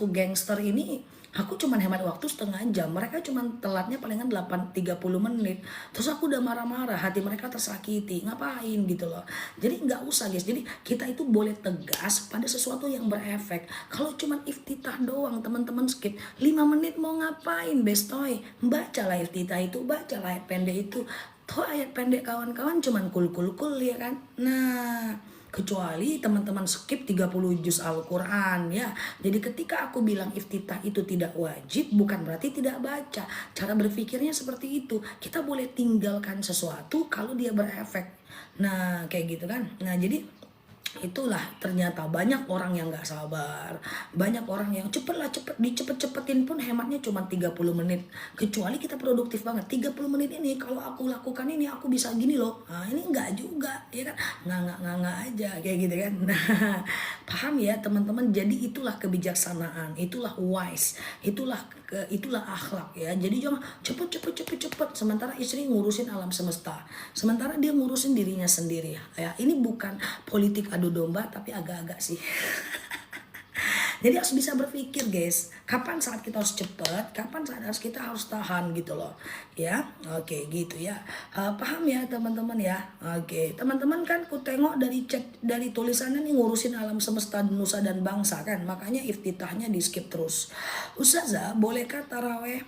gangster ini Aku cuman hemat waktu setengah jam, mereka cuman telatnya palingan 30 menit. Terus aku udah marah-marah, hati mereka tersakiti. Ngapain gitu loh. Jadi nggak usah guys. Jadi kita itu boleh tegas pada sesuatu yang berefek. Kalau cuman iftitah doang, teman-teman skip. 5 menit mau ngapain bestoy? Bacalah iftitah itu, bacalah ayat pendek itu. Toh ayat pendek kawan-kawan cuman kul ya kan. Nah, kecuali teman-teman skip 30 juz Al-Quran ya. Jadi ketika aku bilang iftitah itu tidak wajib, bukan berarti tidak baca. Cara berpikirnya seperti itu. Kita boleh tinggalkan sesuatu kalau dia berefek. Nah kayak gitu kan. Nah jadi itulah ternyata banyak orang yang nggak sabar, banyak orang yang cepet dicepet-cepetin pun hematnya cuma 30 menit. Kecuali kita produktif banget, 30 menit ini kalau aku lakukan ini aku bisa gini loh. Nah ini enggak juga ya kan, nggak aja kayak gitu kan. Nah paham ya teman-teman, jadi itulah kebijaksanaan, itulah wise, itulah akhlak ya. Jadi jangan cepet sementara istri ngurusin alam semesta, sementara dia ngurusin dirinya sendiri ya. Ini bukan politik adu domba tapi agak-agak sih. Jadi harus bisa berpikir guys, kapan saat kita harus cepat, kapan saat harus kita harus tahan gitu loh. Ya, oke gitu ya. Paham ya teman-teman ya. Oke, teman-teman kan ku tengok dari chat, dari tulisannya nih ngurusin alam semesta, nusa dan bangsa kan. Makanya iftitahnya di skip terus. Ustazah, bolehkah taraweh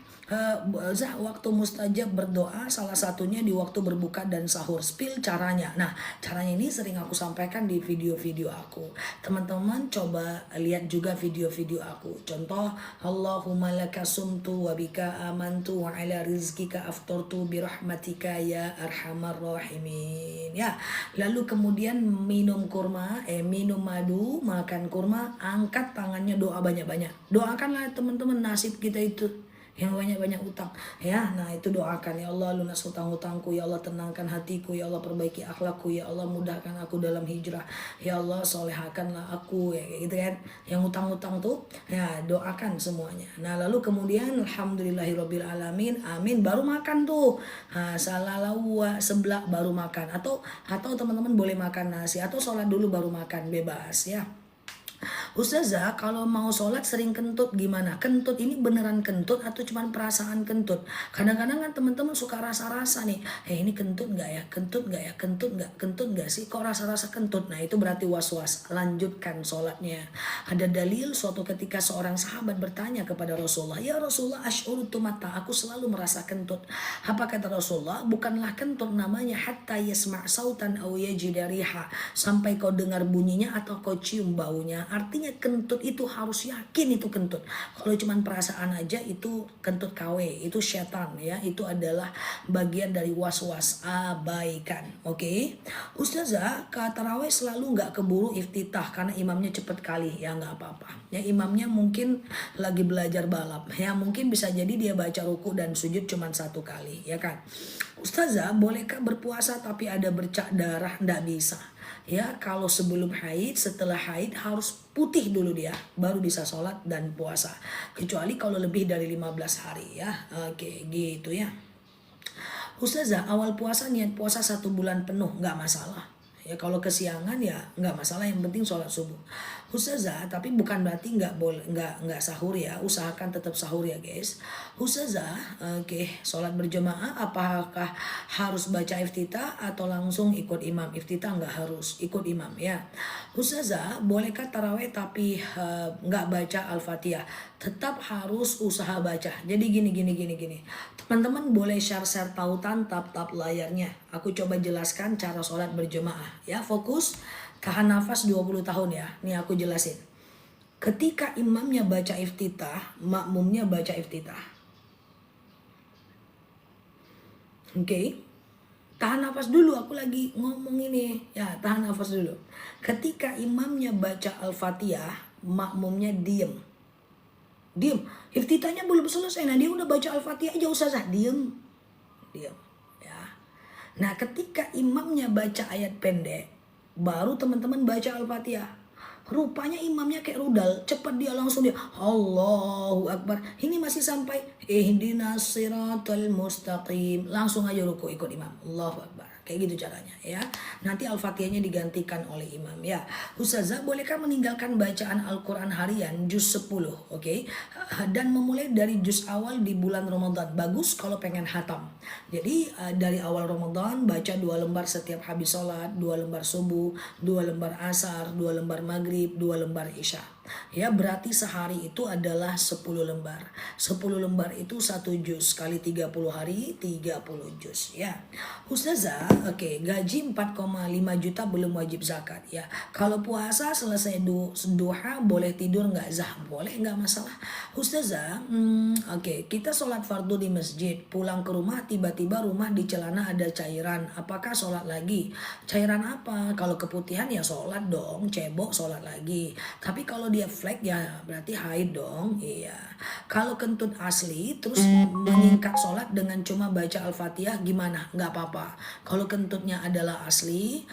waktu mustajab berdoa salah satunya di waktu berbuka dan sahur? Spill caranya. Nah, caranya ini sering aku sampaikan di video-video aku. Teman-teman coba lihat juga video-video aku. Contoh, Allahumma laka sumtu wa bika amantu wa ala rizkika aftortu birahmatika ya arhamar rahimin. Ya, lalu kemudian minum kurma, minum madu, makan kurma, angkat tangannya, doa banyak-banyak. Doakanlah teman-teman nasib kita itu yang banyak-banyak utang ya. Nah itu doakan, ya Allah lunas hutang-hutangku, ya Allah tenangkan hatiku, ya Allah perbaiki akhlakku, ya Allah mudahkan aku dalam hijrah, ya Allah solehakanlah aku ya, kayak gitu kan. Yang hutang-hutang tuh ya doakan semuanya. Nah lalu kemudian alhamdulillahirabbil alamin, amin, baru makan tuh. Nah, salalawa sebelah baru makan, atau teman-teman boleh makan nasi atau sholat dulu baru makan, bebas ya. Ustazah, kalau mau sholat sering kentut gimana? Kentut ini beneran kentut atau cuma perasaan kentut? Kadang-kadang kan teman-teman suka rasa-rasa nih, ini kentut nggak ya? Kentut nggak ya? Kentut nggak sih? Kok rasa-rasa kentut? Nah itu berarti was-was. Lanjutkan sholatnya. Ada dalil suatu ketika seorang sahabat bertanya kepada Rasulullah, ya Rasulullah, asy'urutu mata, aku selalu merasa kentut. Apa kata Rasulullah? Bukanlah kentut namanya hatta yasma' sautan aw yajida riha, sampai kau dengar bunyinya atau kau cium baunya. Artinya kentut itu harus yakin itu kentut. Kalau cuman perasaan aja itu kentut KW, itu setan ya. Itu adalah bagian dari was-was, abaikan. Oke. Ustazah, ke tarawih selalu nggak keburu iftitah karena imamnya cepet kali. Ya nggak apa-apa. Ya imamnya mungkin lagi belajar balap. Ya mungkin bisa jadi dia baca ruku dan sujud cuman 1 kali ya kan. Ustazah, bolehkah berpuasa tapi ada bercak darah? Nggak bisa. Ya, kalau sebelum haid, setelah haid harus putih dulu dia, baru bisa sholat dan puasa. Kecuali kalau lebih dari 15 hari ya. Oke, gitu ya. Ustazah, awal puasa niat puasa 1 bulan penuh, nggak masalah. Ya kalau kesiangan ya nggak masalah, yang penting sholat subuh. Ustazah, tapi bukan berarti nggak boleh nggak sahur ya, usahakan tetap sahur ya guys. Ustazah, oke, sholat berjamaah apakah harus baca iftitah atau langsung ikut imam? Iftitah nggak harus, ikut imam ya. Ustazah, bolehkah taraweh tapi nggak baca al-fatihah? Tetap harus usaha baca. Jadi gini. Teman-teman boleh share tautan tap layarnya. Aku coba jelaskan cara sholat berjamaah. Ya, fokus, tahan nafas 20 tahun ya. Nih aku jelasin. Ketika imamnya baca iftitah, makmumnya baca iftitah. Oke. Tahan nafas dulu, aku lagi ngomong ini. Ya, tahan nafas dulu. Ketika imamnya baca Al-Fatihah, makmumnya diem. Iftitahnya belum selesai. Nah, dia udah baca Al-Fatihah aja, Ustazah. Diem. Ya. Nah, ketika imamnya baca ayat pendek, baru teman-teman baca Al-Fatihah. Rupanya imamnya kayak rudal, cepat dia langsung dia Allahu Akbar. Ini masih sampai ihdinas siratal mustaqim, langsung aja ruku ikut imam. Allahu Akbar. kayak gitu caranya ya. Nanti Al-Fatihahnya digantikan oleh imam ya. Ustazah, bolehkah meninggalkan bacaan Al-Quran harian juz 10, oke? Dan memulai dari juz awal di bulan Ramadan. Bagus kalau pengen hatam. Jadi dari awal Ramadan baca 2 lembar setiap habis sholat, 2 lembar subuh, 2 lembar asar, 2 lembar maghrib, 2 lembar isya. Ya, berarti sehari itu adalah 10 lembar. 10 lembar itu 1 juz kali 30 hari 30 juz ya. Ustazah, oke, gaji 4,5 juta belum wajib zakat ya. Kalau puasa selesai duha boleh tidur nggak zah? Boleh, nggak masalah. Ustazah, oke, kita sholat fardu di masjid, pulang ke rumah tiba-tiba rumah di celana ada cairan. Apakah sholat lagi? Cairan apa? Kalau keputihan ya sholat dong, cebok sholat lagi. Tapi kalau dia flek ya berarti haid dong. Iya. Kalau kentut asli terus menyingkat sholat dengan cuma baca Al-Fatihah gimana? Nggak apa-apa. Kalau kentutnya adalah asli,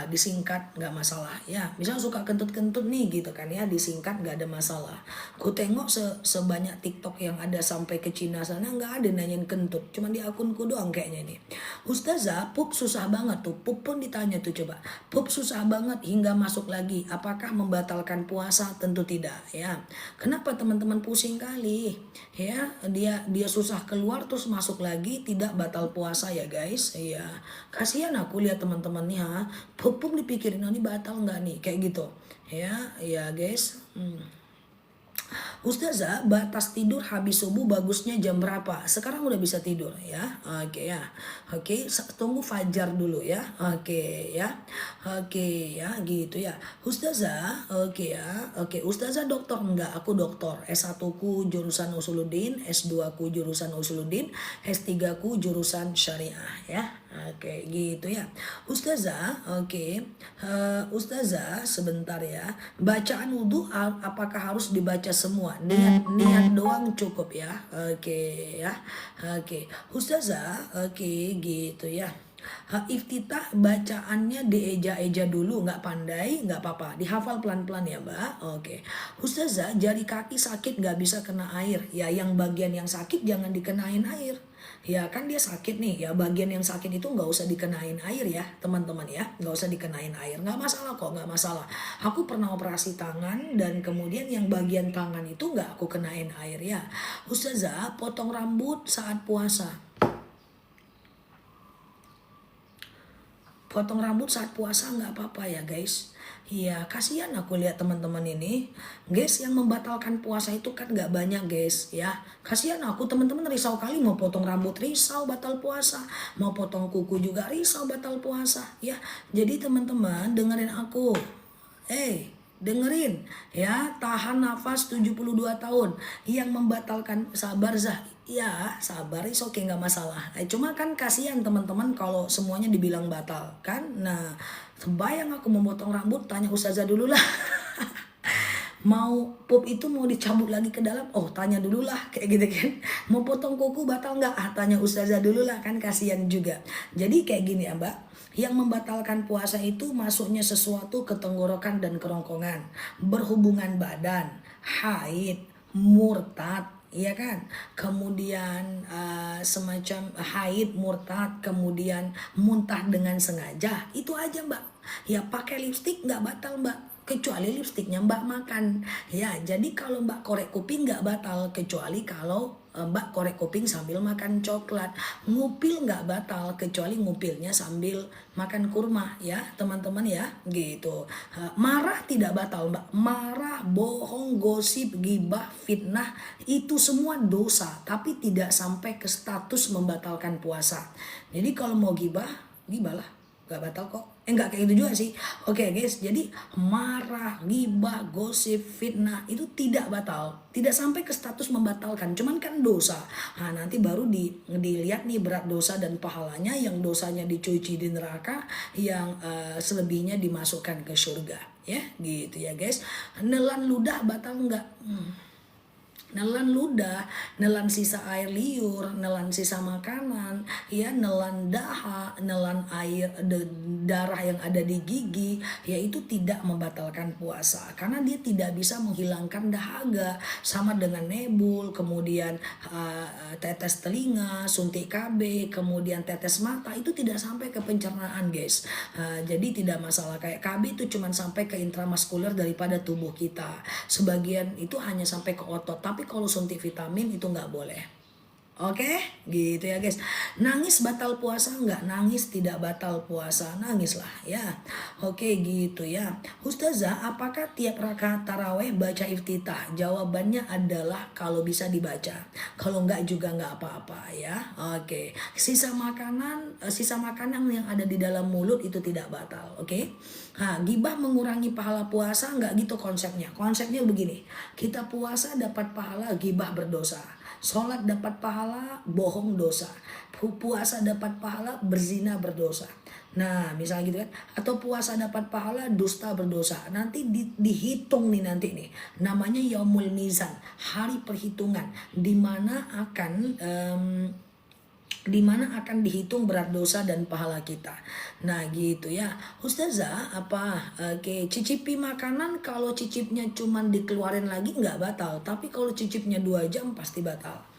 disingkat nggak masalah ya. Misal suka kentut-kentut nih gitu kan ya, disingkat nggak ada masalah. Ku tengok sebanyak TikTok yang ada sampai ke Cina sana nggak ada nanyain kentut, cuma di akunku doang kayaknya nih. Ustazah, pup susah banget tuh. Pup pun ditanya tuh, coba. Pup susah banget hingga masuk lagi. Apakah membatalkan puasa? Tentu tidak ya. Kenapa teman-teman pusing kali? Ya, dia susah keluar terus masuk lagi, tidak batal puasa ya guys. Iya. Kasihan aku lihat teman-teman nih pup dipikirin ini batal nggak nih kayak gitu. Ya guys. Ustazah, batas tidur habis subuh bagusnya jam berapa? Sekarang udah bisa tidur ya. Oke ya. Oke, tunggu fajar dulu ya. Oke ya. Oke ya, gitu ya. Ustazah, oke ya. Oke, Ustazah dokter enggak? Aku dokter. S1 ku jurusan Usuluddin, S2 ku jurusan Usuluddin, S3 ku jurusan Syariah ya. Oke, gitu ya. Ustazah, oke. Ustazah, sebentar ya. Bacaan wudhu apakah harus dibaca semua? Niat doang cukup ya. Oke ya. Oke. Ustazah, oke gitu ya. Iftitah bacaannya dieja-eja dulu, nggak pandai nggak apa-apa, dihafal pelan-pelan ya mbak. Oke. Ustazah, jari kaki sakit nggak bisa kena air ya, yang bagian yang sakit jangan dikenain air ya, kan dia sakit nih ya, bagian yang sakit itu nggak usah dikenain air ya teman-teman ya, nggak usah dikenain air, nggak masalah kok, nggak masalah. Aku pernah operasi tangan dan kemudian yang bagian tangan itu nggak aku kenain air ya. Ustazah, potong rambut saat puasa. Potong rambut saat puasa nggak apa-apa ya guys. Iya, kasihan aku lihat teman-teman ini. Guys, yang membatalkan puasa itu kan nggak banyak guys ya. Kasihan aku, teman-teman risau kali mau potong rambut, risau batal puasa. Mau potong kuku juga risau batal puasa ya. Jadi teman-teman dengerin aku. Dengerin ya, tahan nafas 72 tahun. Yang membatalkan sabar zah. Ya sabar, is oke, nggak masalah. Cuma kan kasihan teman-teman kalau semuanya dibilang batal kan. Nah, bayang aku memotong rambut, tanya ustazah dulu lah. Mau pup itu mau dicabut lagi ke dalam, tanya dulu lah kayak gitu kan. Mau potong kuku batal nggak, tanya ustazah dulu lah, kan kasihan juga. Jadi kayak gini ya mbak, yang membatalkan puasa itu masuknya sesuatu ke tenggorokan dan kerongkongan, berhubungan badan, haid, murtad, iya kan, kemudian semacam haid, murtad, kemudian muntah dengan sengaja, itu aja mbak ya. Pakai lipstik nggak batal mbak, kecuali lipstiknya mbak makan ya. Jadi kalau mbak korek kuping nggak batal, kecuali kalau mbak korek kuping sambil makan coklat. Ngupil nggak batal, kecuali ngupilnya sambil makan kurma ya teman-teman ya, gitu. Marah tidak batal mbak, marah, bohong, gosip, gibah, fitnah, itu semua dosa, tapi tidak sampai ke status membatalkan puasa. Jadi kalau mau gibah lah, gak batal kok. Enggak kayak gitu juga sih. Oke guys, jadi marah, gibah, gosip, fitnah itu tidak batal, tidak sampai ke status membatalkan, cuman kan dosa. Nanti baru dilihat nih berat dosa dan pahalanya, yang dosanya dicuci di neraka, yang selebihnya dimasukkan ke surga ya, gitu ya guys. Nelan ludah batal enggak? nelan ludah, nelan sisa air liur, nelan sisa makanan, ya nelan daha, nelan air darah yang ada di gigi, ya itu tidak membatalkan puasa karena dia tidak bisa menghilangkan dahaga sama dengan nebul, kemudian tetes telinga, suntik KB, kemudian tetes mata itu tidak sampai ke pencernaan guys. Jadi tidak masalah, kayak KB itu cuma sampai ke intramuskuler daripada tubuh kita. Sebagian itu hanya sampai ke otot, tapi kalau suntik vitamin itu nggak boleh. Oke, gitu ya guys. Nangis batal puasa nggak? Nangis tidak batal puasa, nangislah ya. Oke gitu ya. Ustazah, apakah tiap rakaat taraweh baca iftitah? Jawabannya adalah kalau bisa dibaca. Kalau nggak juga nggak apa-apa ya. Oke. Sisa makanan yang ada di dalam mulut itu tidak batal. Oke. Nah, gibah mengurangi pahala puasa nggak gitu konsepnya. Konsepnya begini. Kita puasa dapat pahala, gibah berdosa. Sholat dapat pahala, bohong dosa. Puasa dapat pahala, berzina berdosa. Nah misalnya gitu kan. Atau puasa dapat pahala, dusta berdosa. Nanti dihitung nih nanti nih. Namanya Yaumul Mizan, hari perhitungan. Dimana akan dihitung berat dosa dan pahala kita. Nah gitu ya. Ustazah, oke, cicipi makanan kalau cicipnya cuman dikeluarin lagi nggak batal, tapi kalau cicipnya 2 jam pasti batal.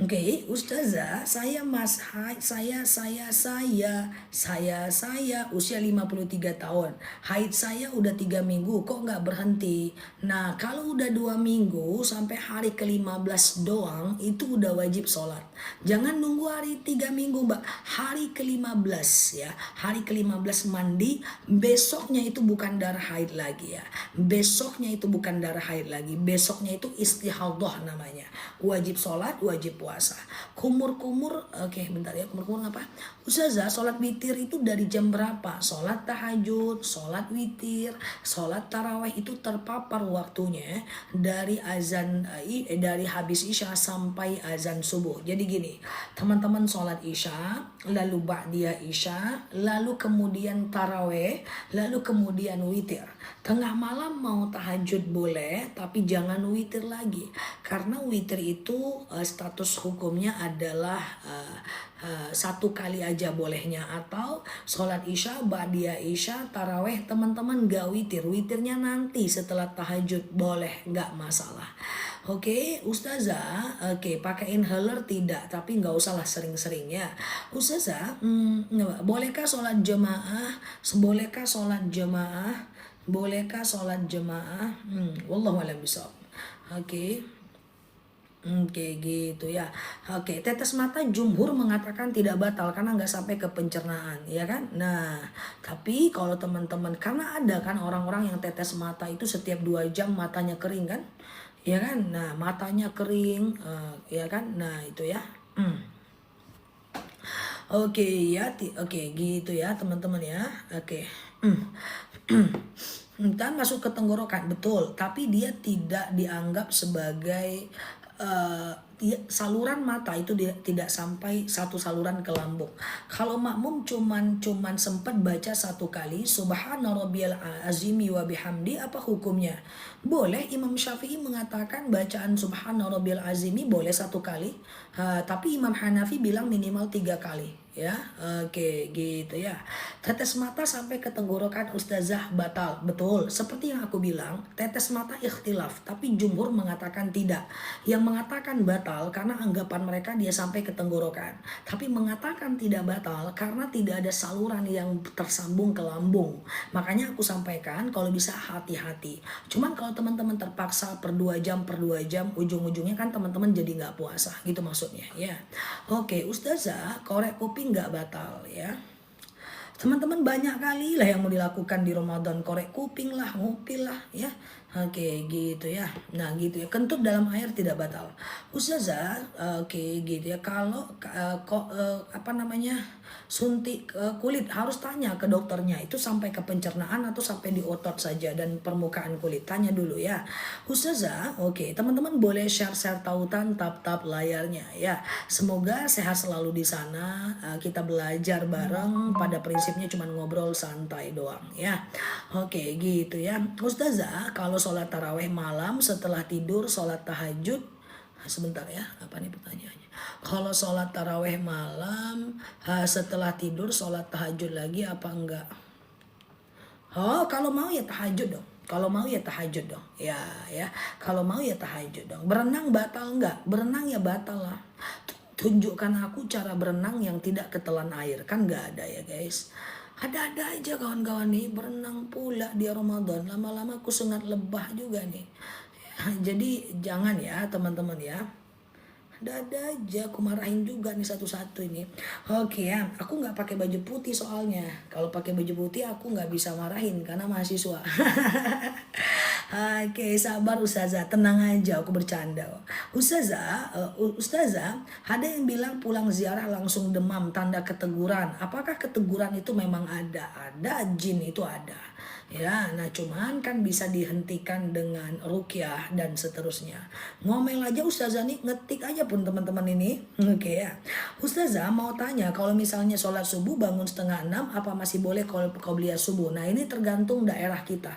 Oke, Ustazah, saya usia 53 tahun. Haid saya udah 3 minggu, kok nggak berhenti? Nah, kalau udah 2 minggu sampai hari ke-15 doang, itu udah wajib sholat. Jangan nunggu hari 3 minggu, Mbak. Hari ke-15 ya. Hari ke-15 mandi, besoknya itu bukan darah haid lagi ya. Besoknya itu bukan darah haid lagi. Besoknya itu istihadhah namanya. Wajib sholat, wajib puasa. Kumur-kumur, oke bentar ya, kumur-kumur apa? Ustazah, sholat witir itu dari jam berapa? Sholat tahajud, sholat witir, sholat taraweh itu terpapar waktunya dari dari habis isya sampai azan subuh. Jadi gini, teman-teman sholat isya, lalu ba'diyah isya, lalu kemudian taraweh, lalu kemudian witir. Tengah malam mau tahajud boleh, tapi jangan witir lagi. Karena witir itu status hukumnya adalah 1 kali aja bolehnya. Atau sholat isya, ba'diyah isya, taraweh teman-teman gak witir. Witirnya nanti setelah tahajud boleh, gak masalah. Oke, Ustazah, oke, pakai inhaler tidak, tapi nggak usah lah sering-sering ya. Ustazah, bolehkah sholat jemaah? Bolehkah sholat jemaah? Bolehkah sholat jemaah? Wallahu a'lam bishawab. Oke. Oke gitu ya. Oke, tetes mata jumhur mengatakan tidak batal karena nggak sampai ke pencernaan, ya kan? Nah, tapi kalau teman-teman, karena ada kan orang-orang yang tetes mata itu setiap 2 jam matanya kering kan? Ya kan? Nah, matanya kering, ya kan? Nah, itu ya. Oke ya, oke gitu ya teman-teman ya. Oke. Dan masuk ke tenggorokan, betul. Tapi dia tidak dianggap sebagai saluran mata, itu dia tidak sampai 1 saluran ke lambung. Kalau makmum cuman sempat baca 1 kali subhana rabbiyal azimi wa bihamdi, apa hukumnya? Boleh. Imam Syafi'i mengatakan bacaan subhana rabbiyal azimi boleh 1 kali, tapi Imam Hanafi bilang minimal 3 kali ya. Oke gitu ya. Tetes mata sampai ke tenggorokan Ustazah batal, betul. Seperti yang aku bilang, tetes mata ikhtilaf, tapi jumhur mengatakan tidak. Yang mengatakan batal karena anggapan mereka dia sampai ke tenggorokan, tapi mengatakan tidak batal karena tidak ada saluran yang tersambung ke lambung. Makanya aku sampaikan kalau bisa hati-hati. Cuman kalau teman-teman terpaksa per 2 jam, ujung-ujungnya kan teman-teman jadi nggak puasa gitu maksudnya ya. Oke, Ustazah, korek kuping nggak batal ya. Teman-teman banyak kali lah yang mau dilakukan di Ramadan, korek kuping lah, ngupil lah ya. Oke gitu ya. Nah gitu ya, kentut dalam air tidak batal. Ustazah, oke gitu ya. Kalau suntik kulit, harus tanya ke dokternya itu sampai ke pencernaan atau sampai di otot saja dan permukaan kulit. Tanya dulu ya. Ustazah, oke, teman-teman boleh share tautan tap layarnya ya. Semoga sehat selalu di sana. Kita belajar bareng pada prinsip prinsipnya cuma ngobrol santai doang ya. Oke gitu ya. Ustazah, kalau sholat taraweh malam setelah tidur sholat tahajud, sebentar ya, apa nih pertanyaannya? Kalau sholat taraweh malam setelah tidur sholat tahajud lagi apa enggak? Oh, kalau mau ya tahajud dong. Kalau mau ya tahajud dong. Ya, ya. Kalau mau ya tahajud dong. Berenang batal enggak? Berenang ya batal lah. Tunjukkan aku cara berenang yang tidak ketelan air. Kan enggak ada ya, guys. Ada-ada aja kawan-kawan nih berenang pula di Ramadan. Lama-lama aku sengat lebah juga nih. Jadi jangan ya teman-teman ya. Ada aja aku marahin juga nih satu-satu ini. Oke ya, aku nggak pakai baju putih soalnya. Kalau pakai baju putih aku nggak bisa marahin karena mahasiswa. Oke, sabar Ustazah, tenang aja, aku bercanda. Ustazah, ada yang bilang pulang ziarah langsung demam, tanda keteguran. Apakah keteguran itu memang ada? Ada, jin itu ada. Ya, nah cuman kan bisa dihentikan dengan rukyah dan seterusnya. Ngomel aja Ustazah nih, ngetik aja pun teman-teman ini. Oke ya. Ustazah mau tanya, kalau misalnya sholat subuh bangun setengah 6, apa masih boleh kalau qobliyah subuh? Nah ini tergantung daerah kita.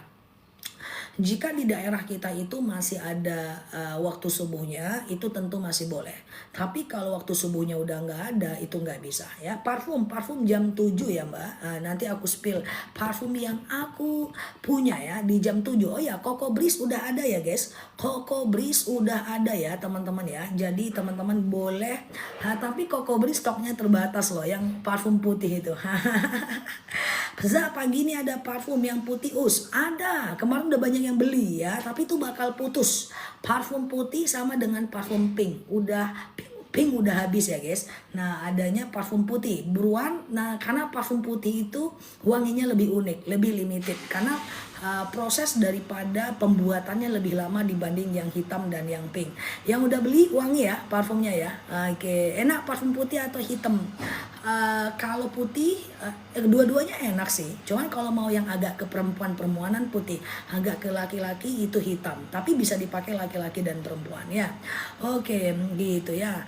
Jika di daerah kita itu masih ada waktu subuhnya, itu tentu masih boleh. Tapi kalau waktu subuhnya udah nggak ada, itu nggak bisa ya. Parfum jam 7 ya Mbak. Nanti aku spill parfum yang aku punya ya di jam 7. Oh ya, Coco Breeze udah ada ya guys. Coco Breeze udah ada ya teman-teman ya. Jadi teman-teman boleh. Tapi Coco Breeze stoknya terbatas loh, yang parfum putih itu. Pagi ini ada parfum yang putih ada. Kemarin udah banyak yang beli ya, tapi itu bakal putus. Parfum putih sama dengan parfum pink. Pink udah habis ya guys. Nah adanya parfum putih buruan. Nah karena parfum putih itu wanginya lebih unik, lebih limited. Karena proses daripada pembuatannya lebih lama dibanding yang hitam dan yang pink. Yang udah beli wangi ya parfumnya ya. Oke, enak parfum putih atau hitam? Kalau putih, dua-duanya enak sih. Cuman kalau mau yang agak ke perempuanan putih, agak ke laki-laki itu hitam. Tapi bisa dipakai laki-laki dan perempuan ya. Oke, gitu ya.